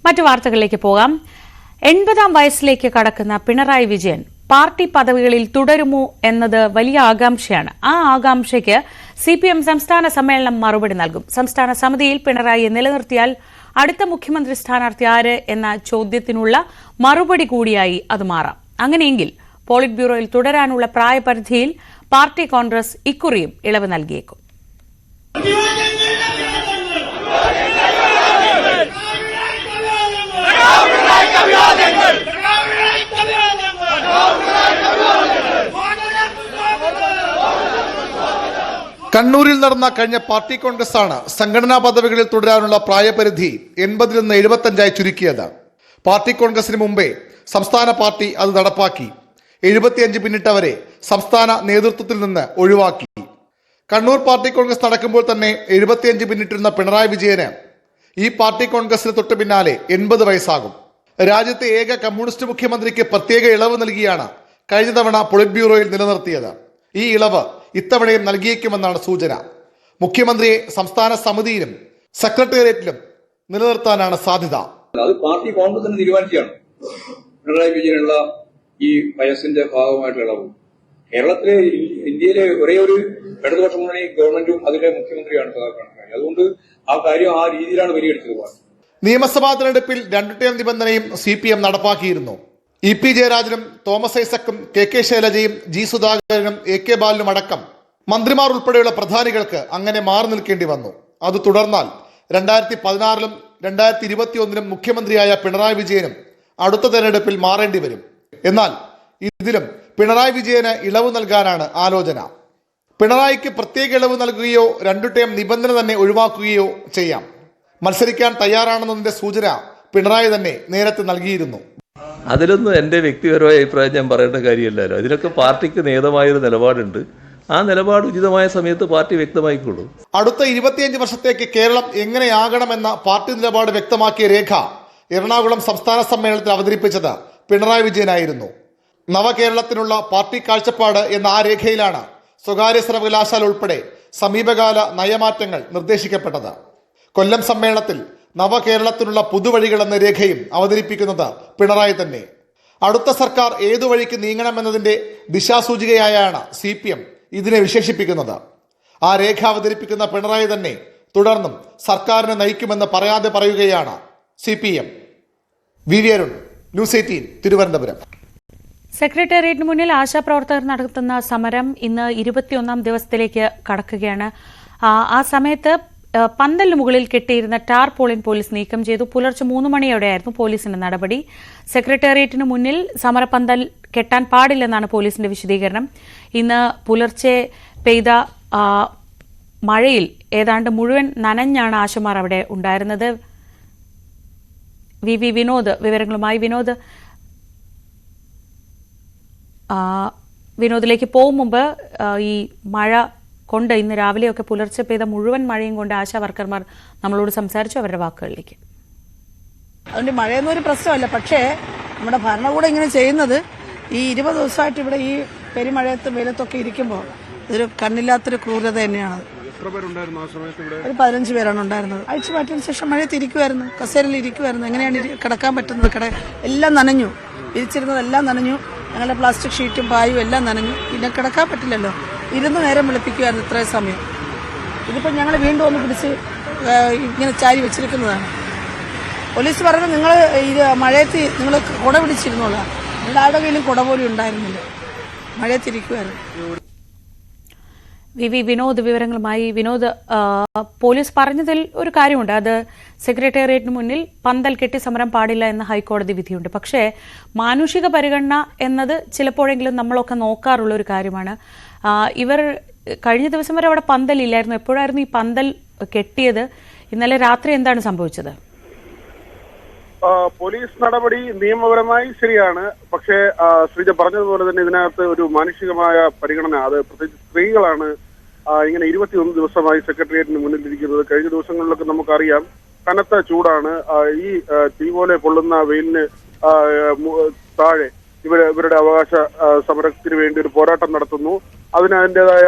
മറ്റു വാർത്തകളിലേക്ക് പോകാം. 80ാം വയസ്സിലേക്ക് കടക്കുന്ന പിണറായി വിജയൻ പാർട്ടി പദവികളിൽ തുടരുമോ എന്നത് വലിയ ആകാംക്ഷയാണ്. ആ ആകാംക്ഷയ്ക്ക് CPM സംസ്ഥാന സമ്മേളനം മറുപടി നൽകും. സംസ്ഥാന സമിതിയിൽ പിണറായിയെ നിലനിർത്തിയാൽ അടുത്ത മുഖ്യമന്ത്രി സ്ഥാനാർത്ഥി ആര് എന്ന ചോദ്യത്തിനുള്ള മറുപടി കൂടിയായി അത് മാറാം. അങ്ങനെയെങ്കിൽ പോളിറ്റ് ബ്യൂറോയിൽ തുടരാനുള്ള പ്രായപരിധിയിൽ പാർട്ടി കോൺഗ്രസ് ഇക്കുറിയും ഇളവ് നൽകിയേക്കും. കണ്ണൂരിൽ നടന്ന കഴിഞ്ഞ പാർട്ടി കോൺഗ്രസാണ് സംഘടനാ പദവികളിൽ തുടരാനുള്ള പ്രായപരിധി 80 നിന്ന് 75 ചുരുക്കിയത്. പാർട്ടി കോൺഗ്രസിന് മുമ്പേ സംസ്ഥാന പാർട്ടി അത് നടപ്പാക്കി. 75 പിന്നിട്ടവരെ സംസ്ഥാന നേതൃത്വത്തിൽ നിന്ന് ഒഴിവാക്കി. കണ്ണൂർ പാർട്ടി കോൺഗ്രസ് നടക്കുമ്പോൾ തന്നെ 75 പിന്നിട്ടിരുന്ന പിണറായി വിജയന് ഈ പാർട്ടി കോൺഗ്രസിന് തൊട്ടു പിന്നാലെ 80 വയസ്സാകും. രാജ്യത്തെ ഏക കമ്മ്യൂണിസ്റ്റ് മുഖ്യമന്ത്രിക്ക് പ്രത്യേക ഇളവ് നൽകിയാണ് കഴിഞ്ഞ തവണ പൊളിറ്റ് ബ്യൂറോയിൽ നിലനിർത്തിയത്. ഈ ഇളവ് ഇത്തവണയും നൽകിയേക്കുമെന്നാണ് സൂചന. മുഖ്യമന്ത്രിയെ സംസ്ഥാന സമിതിയിലും സെക്രട്ടേറിയറ്റിലും നിലനിർത്താനാണ് സാധ്യത. അത് പാർട്ടി കോൺഗ്രസിന് തീരുമാനിക്കുകയാണ്. പിണറായി വിജയനുള്ള ഈ വയസ്സിന്റെ ഭാഗമായിട്ടുള്ള ഇളവ് കേരളത്തിലെ ഇന്ത്യയിലെ ഒരേ ഒരു ഇടതുപക്ഷ മുന്നണി ഗവൺമെന്റും അതിന്റെ മുഖ്യമന്ത്രിയാണ് പിണറായി. അതുകൊണ്ട് ആ കാര്യം ആ രീതിയിലാണ് പരിഗണിച്ചത്. നിയമസഭാ തെരഞ്ഞെടുപ്പിൽ 2 ടേം നിബന്ധനയും CPM നടപ്പാക്കിയിരുന്നു. EP ജയരാജനും തോമസ് ഐസക്കും KK ശൈലജയും G സുധാകരനും AK ബാലനും അടക്കം മന്ത്രിമാർ ഉൾപ്പെടെയുള്ള പ്രധാനികൾക്ക് അങ്ങനെ മാറി നിൽക്കേണ്ടി വന്നു. അത് തുടർന്നാൽ 2016-ലും 2021-ലും മുഖ്യമന്ത്രിയായ പിണറായി വിജയനും അടുത്ത തെരഞ്ഞെടുപ്പിൽ മാറേണ്ടി വരും. എന്നാൽ ഇതിലും പിണറായി വിജയന് ഇളവ് നൽകാനാണ് ആലോചന. പിണറായിക്ക് പ്രത്യേക ഇളവ് നൽകുകയോ 2 ടേം നിബന്ധന തന്നെ ഒഴിവാക്കുകയോ ചെയ്യാം. മത്സരിക്കാൻ തയ്യാറാണെന്നതിന്റെ സൂചന പിണറായി തന്നെ നേരത്തെ നൽകിയിരുന്നു. അതിലൊന്നും എൻ്റെ വ്യക്തിപരമായ അഭിപ്രായം ഞാൻ പറയേണ്ട കാര്യമല്ലല്ലോ. അതിലൊക്കെ പാർട്ടിക്ക് നിയതമായൊരു നിലപാടുണ്ട്. ആ നിലപാട് ഉചിതമായ സമയത്ത് പാർട്ടി വ്യക്തമായിക്കൊള്ളൂ. അടുത്ത 25 വർഷത്തേക്ക് കേരളം എങ്ങനെയാകണമെന്ന പാർട്ടി നിലപാട് വ്യക്തമാക്കിയ രേഖ എറണാകുളം സംസ്ഥാന സമ്മേളനത്തിൽ അവതരിപ്പിച്ചത് പിണറായി വിജയനായിരുന്നു. നവകേരളത്തിനുള്ള പാർട്ടി കാഴ്ചപ്പാട് എന്ന ആ രേഖയിലാണ് സ്വകാര്യ സർവകലാശാല ഉൾപ്പെടെ സമീപകാല നയമാറ്റങ്ങൾ നിർദ്ദേശിക്കപ്പെട്ടത്. കൊല്ലം സമ്മേളനത്തിൽ നവകേരളത്തിനുള്ള പുതുവഴികൾ എന്ന രേഖയും അവതരിപ്പിക്കുന്നത് പിണറായി തന്നെ. അടുത്ത സർക്കാർ ഏതു വഴിക്ക് നീങ്ങണമെന്നതിന്റെ ദിശാസൂചികയായാണ് CPM ഇതിനെ വിശേഷിപ്പിക്കുന്നത്. ആ രേഖ അവതരിപ്പിക്കുന്ന പിണറായി തന്നെ തുടർന്നും സർക്കാരിനെ നയിക്കുമെന്ന് പറയാതെ പറയുകയാണ് CPM. VV Arun, news 18, Thiruvananthapuram. സെക്രട്ടേറിയറ്റിന് മുന്നിൽ ആശാപ്രവർത്തകർ നടത്തുന്ന സമരം ഇന്ന് 21ാം ദിവസത്തിലേക്ക് കടക്കുകയാണ്. ആ സമയത്ത് പന്തലിന് മുകളിൽ കെട്ടിയിരുന്ന ടാർപോളിൻ പോലീസ് നീക്കം ചെയ്തു. പുലർച്ചെ 3 മണിയോടെയായിരുന്നു പോലീസിന്റെ നടപടി. സെക്രട്ടേറിയറ്റിന് മുന്നിൽ സമരപന്തൽ കെട്ടാൻ പാടില്ലെന്നാണ് പോലീസിന്റെ വിശദീകരണം. ഇന്ന് പുലർച്ചെ പെയ്ത മഴയിൽ ഏതാണ്ട് മുഴുവൻ നനഞ്ഞാണ് ആശമാർ അവിടെ ഉണ്ടായിരുന്നത്. VV വിനോദ് വിവരങ്ങളുമായി. വിനോദിലേക്ക് പോകും മുമ്പ് ഈ മഴ കൊണ്ട് ഇന്ന് രാവിലെയൊക്കെ പുലർച്ചെ പെയ്ത മുഴുവൻ മഴയും കൊണ്ട് ആശാ വർക്കർമാർ നമ്മളോട് സംസാരിച്ചു. അവരുടെ വാക്കുകളിലേക്ക്. അതുകൊണ്ട് മഴയൊന്നും ഒരു പ്രശ്നമല്ല. പക്ഷേ നമ്മുടെ ഭരണകൂടം ഇങ്ങനെ ചെയ്യുന്നത് ഈ 20 ദിവസമായിട്ട് ഇവിടെ ഈ പെരുമഴയത്ത് വെയിലത്തൊക്കെ ഇരിക്കുമ്പോൾ ഇതൊരു കണ്ണില്ലാത്തൊരു ക്രൂരത തന്നെയാണ്. ഒരു 15 പേരാണ് ഉണ്ടായിരുന്നത്. അഴിച്ചു മാറ്റിയതിനു ശേഷം മഴയത്ത് ഇരിക്കുമായിരുന്നു, കസേരയിൽ ഇരിക്കുമായിരുന്നു. എങ്ങനെയാണ് കിടക്കാൻ പറ്റുന്നത്? എല്ലാം നനഞ്ഞു, വിരിച്ചിരുന്നതെല്ലാം നനഞ്ഞു. ഞങ്ങളുടെ പ്ലാസ്റ്റിക് ഷീറ്റും പായും എല്ലാം നനഞ്ഞു. പിന്നെ കിടക്കാൻ പറ്റില്ലല്ലോ, ഇരുന്ന് നേരം വിളിപ്പിക്കുമായിരുന്നു ഇത്രയും സമയം. ഇതിപ്പോൾ ഞങ്ങൾ വീണ്ടും ഒന്ന് പിടിച്ച് ഇങ്ങനെ ചാരി വെച്ചിരിക്കുന്നതാണ്. പോലീസ് പറഞ്ഞത് നിങ്ങൾ ഇത് മഴയത്ത് നിങ്ങൾ കുട പിടിച്ചിരുന്നോളാം. നിങ്ങളുടെ ആരുടെ കയ്യിലും കുട പോലും ഉണ്ടായിരുന്നില്ല, മഴയത്തിരിക്കുമായിരുന്നു. VV വിനോദ് വിവരങ്ങളുമായി. വിനോദ്, പോലീസ് പറഞ്ഞതിൽ ഒരു കാര്യമുണ്ട്. അത് സെക്രട്ടേറിയറ്റിന് മുന്നിൽ പന്തൽ കെട്ടി സമരം പാടില്ല എന്ന ഹൈക്കോടതി വിധിയുണ്ട്. പക്ഷേ മാനുഷിക പരിഗണന എന്നത് ചിലപ്പോഴെങ്കിലും നമ്മളൊക്കെ നോക്കാറുള്ള ഒരു കാര്യമാണ്. ഇവർ കഴിഞ്ഞ ദിവസം വരെ അവിടെ പന്തലില്ലായിരുന്നു. എപ്പോഴായിരുന്നു ഈ പന്തൽ കെട്ടിയത്? ഇന്നലെ രാത്രി എന്താണ് സംഭവിച്ചത്? പോലീസ് നടപടി നിയമപരമായി ശരിയാണ്. പക്ഷേ ശ്രീജ പറഞ്ഞതുപോലെ തന്നെ ഇതിനകത്ത് ഒരു മാനുഷികമായ പരിഗണന, അത് പ്രത്യേകിച്ച് സ്ത്രീകളാണ് ഇങ്ങനെ 21 ദിവസമായി സെക്രട്ടേറിയറ്റിന് മുന്നിലിരിക്കുന്നത്. കഴിഞ്ഞ ദിവസങ്ങളിലൊക്കെ നമുക്കറിയാം കനത്ത ചൂടാണ്. ഈ തീ പോലെ പൊള്ളുന്ന വെയിലിന് താഴെ ഇവരുടെ അവകാശ സമരത്തിന് വേണ്ടി ഒരു പോരാട്ടം നടത്തുന്നു. അതിന് അതിൻ്റെതായ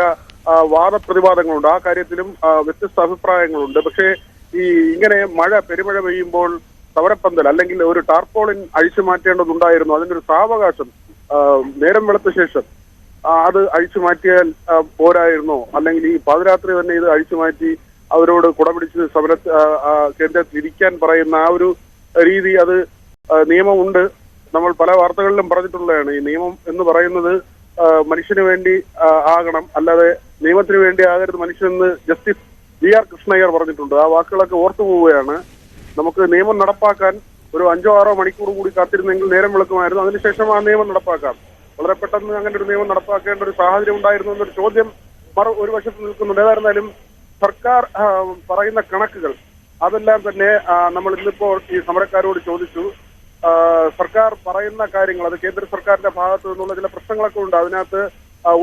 വാദപ്രതിവാദങ്ങളുണ്ട്. ആ കാര്യത്തിലും വ്യത്യസ്ത അഭിപ്രായങ്ങളുണ്ട്. പക്ഷേ ഈ ഇങ്ങനെ പെരുമഴ പെയ്യുമ്പോൾ സമരപ്പന്തൽ അല്ലെങ്കിൽ ഒരു ടാർപോളിൻ അഴിച്ചു മാറ്റേണ്ടതുണ്ടായിരുന്നു. അതിന്റെ ഒരു സാവകാശം നേരം വെളുത്ത ശേഷം അത് അഴിച്ചു മാറ്റിയാൽ പോരായിരുന്നോ? അല്ലെങ്കിൽ ഈ പാതിരാത്രി തന്നെ ഇത് അഴിച്ചു മാറ്റി അവരോട് കുടപിടിച്ച് സമര കേന്ദ്രത്തിൽ ഇരിക്കാൻ പറയുന്ന ആ ഒരു രീതി, അത് നിയമമുണ്ട്. നമ്മൾ പല വാർത്തകളിലും പറഞ്ഞിട്ടുള്ളതാണ്. ഈ നിയമം എന്ന് പറയുന്നത് മനുഷ്യന് വേണ്ടി ആകണം, അല്ലാതെ നിയമത്തിന് വേണ്ടി ആകരുത് മനുഷ്യനെന്ന് ജസ്റ്റിസ് GR കൃഷ്ണയ്യർ പറഞ്ഞിട്ടുണ്ട്. ആ വാക്കുകളൊക്കെ ഓർത്തു പോവുകയാണ്. നമുക്ക് നിയമം നടപ്പാക്കാൻ ഒരു 5-6 മണിക്കൂർ കൂടി കാത്തിരുന്നെങ്കിൽ നേരം വെളുക്കുമായിരുന്നു. അതിനുശേഷം ആ നിയമം നടപ്പാക്കാം. വളരെ പെട്ടെന്ന് അങ്ങനെ ഒരു നിയമം നടപ്പാക്കേണ്ട ഒരു സാഹചര്യം ഉണ്ടായിരുന്നു എന്നൊരു ചോദ്യം ഒരു വശത്ത് നിൽക്കുന്നുണ്ട്. ഏതായിരുന്നാലും സർക്കാർ പറയുന്ന കണക്കുകൾ അതെല്ലാം തന്നെ നമ്മൾ ഇന്നിപ്പോൾ ഈ സമരക്കാരോട് ചോദിച്ചു. സർക്കാർ പറയുന്ന കാര്യങ്ങൾ, അത് കേന്ദ്ര സർക്കാരിന്റെ ഭാഗത്തു നിന്നുള്ള ചില പ്രശ്നങ്ങളൊക്കെ ഉണ്ട്. അതിനകത്ത്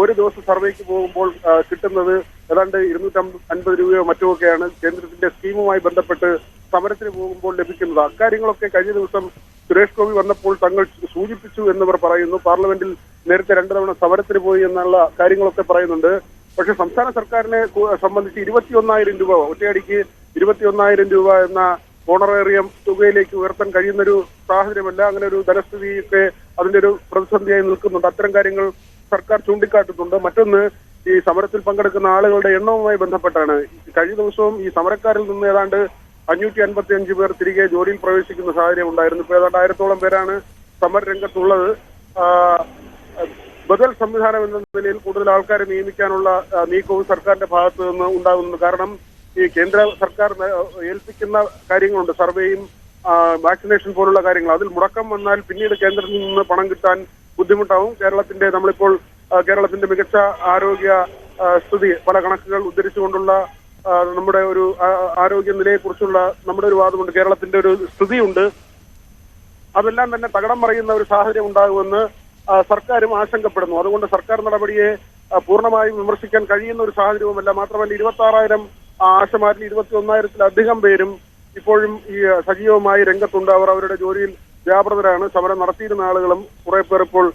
ഒരു ദിവസം സർവേക്ക് പോകുമ്പോൾ കിട്ടുന്നത് ഏതാണ്ട് 250 രൂപയോ മറ്റുമൊക്കെയാണ് കേന്ദ്രത്തിന്റെ സ്കീമുമായി ബന്ധപ്പെട്ട് സമരത്തിന് പോകുമ്പോൾ ലഭിക്കുന്നത്. അക്കാര്യങ്ങളൊക്കെ കഴിഞ്ഞ ദിവസം സുരേഷ് ഗോപി വന്നപ്പോൾ തങ്ങൾ സൂചിപ്പിച്ചു എന്നിവർ പറയുന്നു. പാർലമെന്റിൽ നേരത്തെ 2 തവണ സമരത്തിന് പോയി എന്നുള്ള കാര്യങ്ങളൊക്കെ പറയുന്നുണ്ട്. പക്ഷെ സംസ്ഥാന സർക്കാരിനെ സംബന്ധിച്ച് 21,000 രൂപ ഒറ്റയടിക്ക് 21,000 രൂപ എന്ന ഓണറേറിയം തുകയിലേക്ക് ഉയർത്താൻ കഴിയുന്നൊരു സാഹചര്യമല്ല. അങ്ങനെ ഒരു ധനസ്ഥിതിയൊക്കെ അതിന്റെ ഒരു പ്രതിസന്ധിയായി നിൽക്കുന്നുണ്ട്. അത്തരം കാര്യങ്ങൾ സർക്കാർ ചൂണ്ടിക്കാട്ടുന്നുണ്ട്. മറ്റൊന്ന്, ഈ സമരത്തിൽ പങ്കെടുക്കുന്ന ആളുകളുടെ എണ്ണവുമായി ബന്ധപ്പെട്ടാണ്. കഴിഞ്ഞ ദിവസവും ഈ സമരക്കാരിൽ നിന്ന് ഏതാണ്ട് 555 പേർ തിരികെ ജോലിയിൽ പ്രവേശിക്കുന്ന സാഹചര്യം ഉണ്ടായിരുന്നു. ഇപ്പോൾ ഏതാണ്ട് 1000-ഓളം പേരാണ് സമരരംഗത്തുള്ളത്. ബദൽ സംവിധാനം എന്ന നിലയിൽ കൂടുതൽ ആൾക്കാരെ നിയമിക്കാനുള്ള നീക്കവും സർക്കാരിന്റെ ഭാഗത്ത് നിന്ന് ഉണ്ടാകുന്നു. കാരണം ഈ കേന്ദ്ര സർക്കാർ ഏൽപ്പിക്കുന്ന കാര്യങ്ങളുണ്ട്, സർവേയും വാക്സിനേഷൻ പോലുള്ള കാര്യങ്ങൾ. അതിൽ മുടക്കം വന്നാൽ പിന്നീട് കേന്ദ്രത്തിൽ നിന്ന് പണം കിട്ടാൻ ബുദ്ധിമുട്ടാവും. നമ്മളിപ്പോൾ കേരളത്തിന്റെ മികച്ച ആരോഗ്യ സ്ഥിതി, പല കണക്കുകൾ ഉദ്ധരിച്ചുകൊണ്ടുള്ള നമ്മുടെ ഒരു ആരോഗ്യ നിലയെക്കുറിച്ചുള്ള നമ്മുടെ ഒരു വാദമുണ്ട്. കേരളത്തിന്റെ ഒരു സ്ഥിതിയുണ്ട്. അതെല്ലാം തന്നെ തകിടം മറിയുന്ന ഒരു സാഹചര്യം ഉണ്ടാകുമെന്ന് സർക്കാരും ആശങ്കപ്പെടുന്നു. അതുകൊണ്ട് സർക്കാർ നടപടിയെ പൂർണ്ണമായും വിമർശിക്കാൻ കഴിയുന്ന ഒരു സാഹചര്യവുമല്ല. മാത്രമല്ല 26,000 ആശമാരിൽ 21,000-ത്തിലധികം പേരും ഇപ്പോഴും ഈ സജീവമായി രംഗത്തുണ്ട്. അവർ അവരുടെ ജോലിയിൽ വ്യാപൃതരാണ്. സമരം നടത്തിയിരുന്ന ആളുകളും കുറെ പേർ ഇപ്പോൾ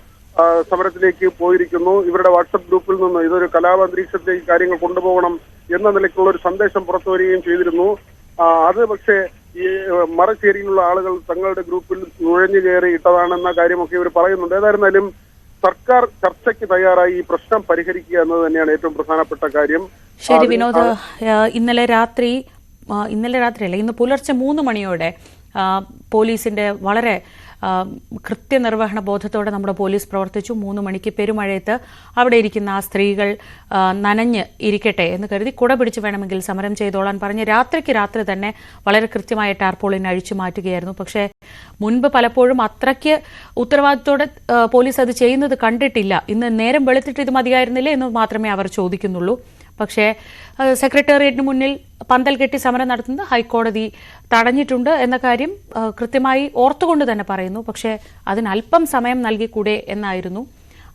സമരത്തിലേക്ക് പോയിരിക്കുന്നു. ഇവരുടെ വാട്സപ്പ് ഗ്രൂപ്പിൽ നിന്ന് ഇതൊരു കലാപാന്തരീക്ഷത്തിലേക്ക് കാര്യങ്ങൾ കൊണ്ടുപോകണം എന്ന നിലയ്ക്കുള്ള ഒരു സന്ദേശം പുറത്തു വരികയും ചെയ്തിരുന്നു. അത് പക്ഷേ ഈ മറച്ചേരിയിലുള്ള ആളുകൾ തങ്ങളുടെ ഗ്രൂപ്പിൽ നുഴഞ്ഞു കയറി ഇട്ടതാണെന്ന കാര്യമൊക്കെ ഇവർ പറയുന്നുണ്ട്. ഏതായിരുന്നാലും സർക്കാർ ചർച്ചയ്ക്ക് തയ്യാറായി ഈ പ്രശ്നം പരിഹരിക്കുക എന്നത് തന്നെയാണ് ഏറ്റവും പ്രധാനപ്പെട്ട കാര്യം. ശരി വിനോദ്, ഇന്നലെ രാത്രിയല്ല, ഇന്ന് പുലർച്ചെ 3 മണിയോടെ പോലീസിന്റെ വളരെ കൃത്യനിർവഹണ ബോധത്തോടെ നമ്മുടെ പോലീസ് പ്രവർത്തിച്ചു. 3 മണിക്ക് പെരുമഴയത്ത് അവിടെ ഇരിക്കുന്ന ആ സ്ത്രീകൾ നനഞ്ഞ് ഇരിക്കട്ടെ എന്ന് കരുതി കുട പിടിച്ച് വേണമെങ്കിൽ സമരം ചെയ്തോളാൻ പറഞ്ഞ് രാത്രി തന്നെ വളരെ കൃത്യമായ ടാർപോളിനെ അഴിച്ചു മാറ്റുകയായിരുന്നു. പക്ഷേ മുൻപ് പലപ്പോഴും അത്രയ്ക്ക് ഉത്തരവാദിത്തോടെ പോലീസ് അത് ചെയ്യുന്നത് കണ്ടിട്ടില്ല. ഇന്ന് നേരം വെളുത്തിട്ട് ഇത് മതിയായിരുന്നില്ലേ എന്ന് മാത്രമേ അവർ ചോദിക്കുന്നുള്ളൂ. പക്ഷേ സെക്രട്ടേറിയറ്റിന് മുന്നിൽ പന്തൽ കെട്ടി സമരം നടത്തുന്നത് ഹൈക്കോടതി തടഞ്ഞിട്ടുണ്ട് എന്ന കാര്യം കൃത്യമായി ഓർത്തുകൊണ്ട് തന്നെ പറയുന്നു. പക്ഷേ അതിനല്പം സമയം നൽകിക്കൂടെ എന്നായിരുന്നു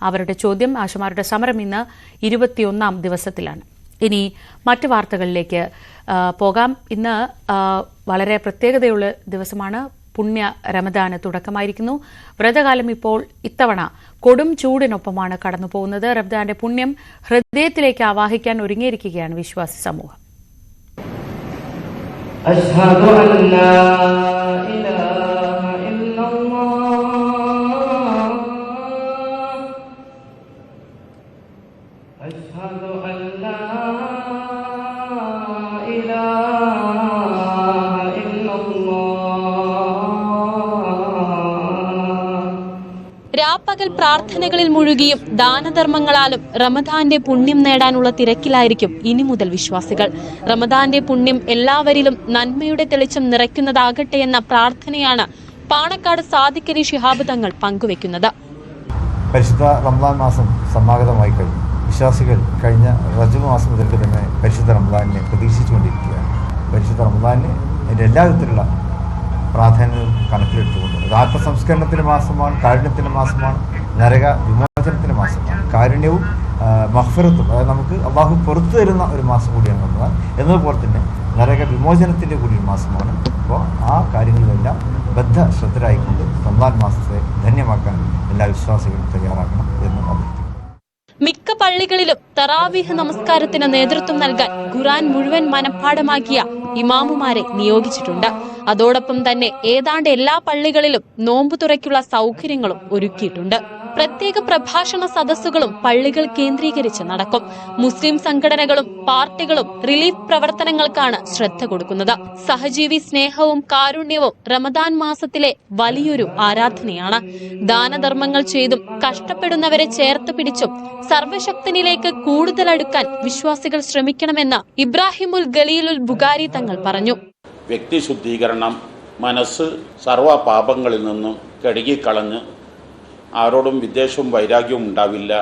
അവരുടെ ചോദ്യം. ആശമാരുടെ സമരം ഇന്ന് 21ാം ദിവസത്തിലാണ്. ഇനി മറ്റ് വാർത്തകളിലേക്ക് പോകാം. ഇന്ന് വളരെ പ്രത്യേകതയുള്ള ദിവസമാണ്. പുണ്യ റമദാന് തുടക്കമായിരിക്കുന്നു. വ്രതകാലം ഇപ്പോൾ ഇത്തവണ കൊടും ചൂടിനൊപ്പമാണ് കടന്നു പോകുന്നത്. റമദാന്റെ പുണ്യം ഹൃദയത്തിലേക്ക് ആവാഹിക്കാൻ ഒരുങ്ങിയിരിക്കുകയാണ് വിശ്വാസി സമൂഹം. അശ്ഹദു അല്ലാ ഇലാഹ ഇല്ലല്ലാഹ് അശ്ഹദു അല്ലാ രാപ്പകൽ പ്രാർത്ഥനകളിൽ മുഴുകിയും ദാനധർമ്മങ്ങളാലും റമദാന്റെ പുണ്യം നേടാനുള്ള തിരക്കിലായിരിക്കും ഇനി മുതൽ വിശ്വാസികൾ. റമദാന്റെ പുണ്യം എല്ലാവരിലും നന്മയുടെ തെളിച്ചം നിറയ്ക്കുന്നതാകട്ടെ എന്ന പ്രാർത്ഥനയാണ് പാണക്കാട് സാദിഖലി ശിഹാബ് തങ്ങൾ പങ്കുവെക്കുന്നത്. പരിശുദ്ധ റമദാൻ മാസം സമാഗതമായി കഴിഞ്ഞു. വിശ്വാസികൾ കഴിഞ്ഞ റജബ് മാസം മുതൽക്ക് തന്നെ പരിശുദ്ധ റമദാനിനെ പ്രതീക്ഷിച്ചുകൊണ്ടിരിക്കുകയാണ്. പരിശുദ്ധ റമദാനിന് അതിൻ്റെ എല്ലാ വിധത്തിലുള്ള പ്രാധാന്യവും കണക്കിലെടുത്തുകൊണ്ട് അത് ആത്മസംസ്കരണത്തിൻ്റെ മാസമാണ്, കാരുണ്യത്തിൻ്റെ മാസമാണ്, നരക വിമോചനത്തിൻ്റെ മാസമാണ്. കാരുണ്യവും മഹ്ഫിറത്തും, അതായത് നമുക്ക് അള്ളാഹു പുറത്തു തരുന്ന ഒരു മാസം കൂടിയാണ് റമദാൻ. എന്നതുപോലെ തന്നെ നരക വിമോചനത്തിൻ്റെ കൂടി ഒരു മാസമാണ്. അപ്പോൾ ആ കാര്യങ്ങളിലെല്ലാം ബദ്ധശ്രദ്ധരായിക്കൊണ്ട് റമദാൻ മാസത്തെ ധന്യമാക്കാൻ എല്ലാ വിശ്വാസികളും തയ്യാറാക്കണം എന്ന് അഭ്യർത്ഥിക്കുന്നു. മിക്ക പള്ളികളിലും തറാവീഹ് നമസ്കാരത്തിന് നേതൃത്വം നൽകാൻ ഖുർആൻ മുഴുവൻ മനഃപ്പാഠമാക്കിയ ഇമാമുമാരെ നിയോഗിച്ചിട്ടുണ്ട്. അതോടൊപ്പം തന്നെ ഏതാണ്ട് എല്ലാ പള്ളികളിലും നോമ്പു തുറയ്ക്കുള്ള സൗകര്യങ്ങളും ഒരുക്കിയിട്ടുണ്ട്. പ്രത്യേക പ്രഭാഷണ സദസ്സുകളും പള്ളികൾ കേന്ദ്രീകരിച്ച് നടക്കും. മുസ്ലിം സംഘടനകളും പാർട്ടികളും റിലീഫ് പ്രവർത്തനങ്ങൾക്കാണ് ശ്രദ്ധ കൊടുക്കുന്നത്. സഹജീവി സ്നേഹവും കാരുണ്യവും റമദാൻ മാസത്തിലെ വലിയൊരു ആരാധനയാണ്. ദാനധർമ്മങ്ങൾ ചെയ്തും കഷ്ടപ്പെടുന്നവരെ ചേർത്ത് പിടിച്ചും സർവശക്തനിലേക്ക് കൂടുതൽ അടുക്കാൻ വിശ്വാസികൾ ശ്രമിക്കണമെന്ന് ഇബ്രാഹിമുൽ ഗലീലുൽ ബുഖാരി തങ്ങൾ പറഞ്ഞു. വ്യക്തി ശുദ്ധീകരണം, മനസ്സ് സർവ്വ പാപങ്ങളിൽ നിന്നും കഴുകിക്കളഞ്ഞ് ആരോടും വിദ്വേഷവും വൈരാഗ്യവും ഉണ്ടാവില്ല,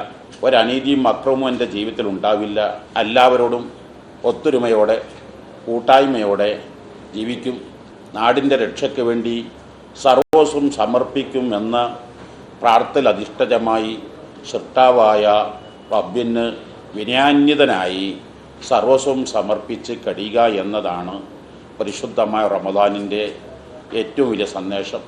ഒരനീതിയും അക്രമവും എൻ്റെ ജീവിതത്തിൽ ഉണ്ടാവില്ല, എല്ലാവരോടും ഒത്തൊരുമയോടെ കൂട്ടായ്മയോടെ ജീവിക്കും, നാടിൻ്റെ രക്ഷയ്ക്ക് വേണ്ടി സർവസ്വം സമർപ്പിക്കും എന്ന പ്രാർത്ഥന അധിഷ്ഠിതമായി സൃഷ്ടാവായ റബ്ബിന് വിനയാന്വിതനായി സർവസ്വം സമർപ്പിച്ച് കഴിയുക എന്നതാണ് പരിശുദ്ധമായ റമദാനിൻ്റെ ഏറ്റവും വലിയ സന്ദേശം.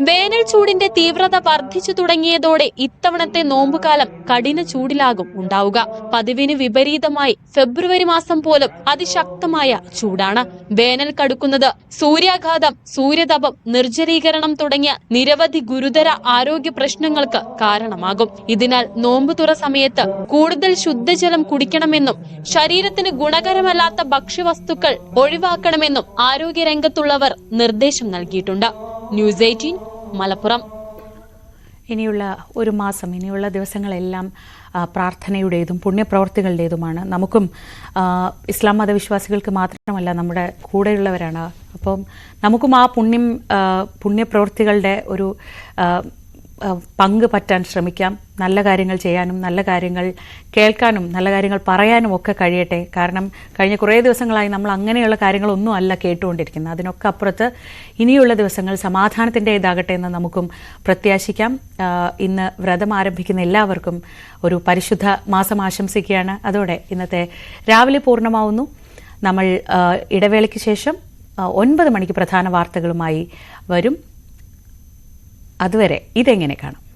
വേനൽ ചൂടിന്റെ തീവ്രത വർദ്ധിച്ചു തുടങ്ങിയതോടെ ഇത്തവണത്തെ നോമ്പുകാലം കഠിന ചൂടിലാകും ഉണ്ടാവുക. പതിവിന് വിപരീതമായി ഫെബ്രുവരി മാസം പോലും അതിശക്തമായ ചൂടാണ്. വേനൽ കടുക്കുന്നത് സൂര്യാഘാതം, സൂര്യതപം, നിർജ്ജലീകരണം തുടങ്ങിയ നിരവധി ഗുരുതര ആരോഗ്യ പ്രശ്നങ്ങൾക്ക് കാരണമാകും. ഇതിനാൽ നോമ്പുതുറ സമയത്ത് കൂടുതൽ ശുദ്ധജലം കുടിക്കണമെന്നും ശരീരത്തിന് ഗുണകരമല്ലാത്ത ഭക്ഷ്യവസ്തുക്കൾ ഒഴിവാക്കണമെന്നും ആരോഗ്യരംഗത്തുള്ളവർ നിർദ്ദേശം നൽകിയിട്ടുണ്ട്. ന്യൂസ് 18 മലപ്പുറം. ഇനിയുള്ള ഒരു മാസം, ഇനിയുള്ള ദിവസങ്ങളെല്ലാം പ്രാർത്ഥനയുടേതും പുണ്യപ്രവർത്തികളുടേതുമാണ്. നമുക്കും ഇസ്ലാം മതവിശ്വാസികൾക്ക് മാത്രമല്ല, നമ്മുടെ കൂടെയുള്ളവരാണ്. അപ്പം നമുക്കും ആ പുണ്യപ്രവർത്തികളുടെ ഒരു പങ്ക് പറ്റാൻ ശ്രമിക്കാം. നല്ല കാര്യങ്ങൾ ചെയ്യാനും നല്ല കാര്യങ്ങൾ കേൾക്കാനും നല്ല കാര്യങ്ങൾ പറയാനും ഒക്കെ കഴിയട്ടെ. കാരണം കഴിഞ്ഞ കുറേ ദിവസങ്ങളായി നമ്മൾ അങ്ങനെയുള്ള കാര്യങ്ങളൊന്നും അല്ല കേട്ടുകൊണ്ടിരിക്കുന്നത്. അതിനൊക്കെ അപ്പുറത്ത് ഇനിയുള്ള ദിവസങ്ങൾ സമാധാനത്തിൻ്റേതാകട്ടെ എന്ന് നമുക്കും പ്രത്യാശിക്കാം. ഇന്ന് വ്രതം ആരംഭിക്കുന്ന എല്ലാവർക്കും ഒരു പരിശുദ്ധ മാസം ആശംസിക്കുകയാണ്. അതോടെ ഇന്നത്തെ രാവിലെ പൂർണ്ണമാവുന്നു. നമ്മൾ ഇടവേളയ്ക്ക് ശേഷം 9 മണിക്ക് പ്രധാന വാർത്തകളുമായി വരും. അതുവരെ ഇതെങ്ങനെ കാണും?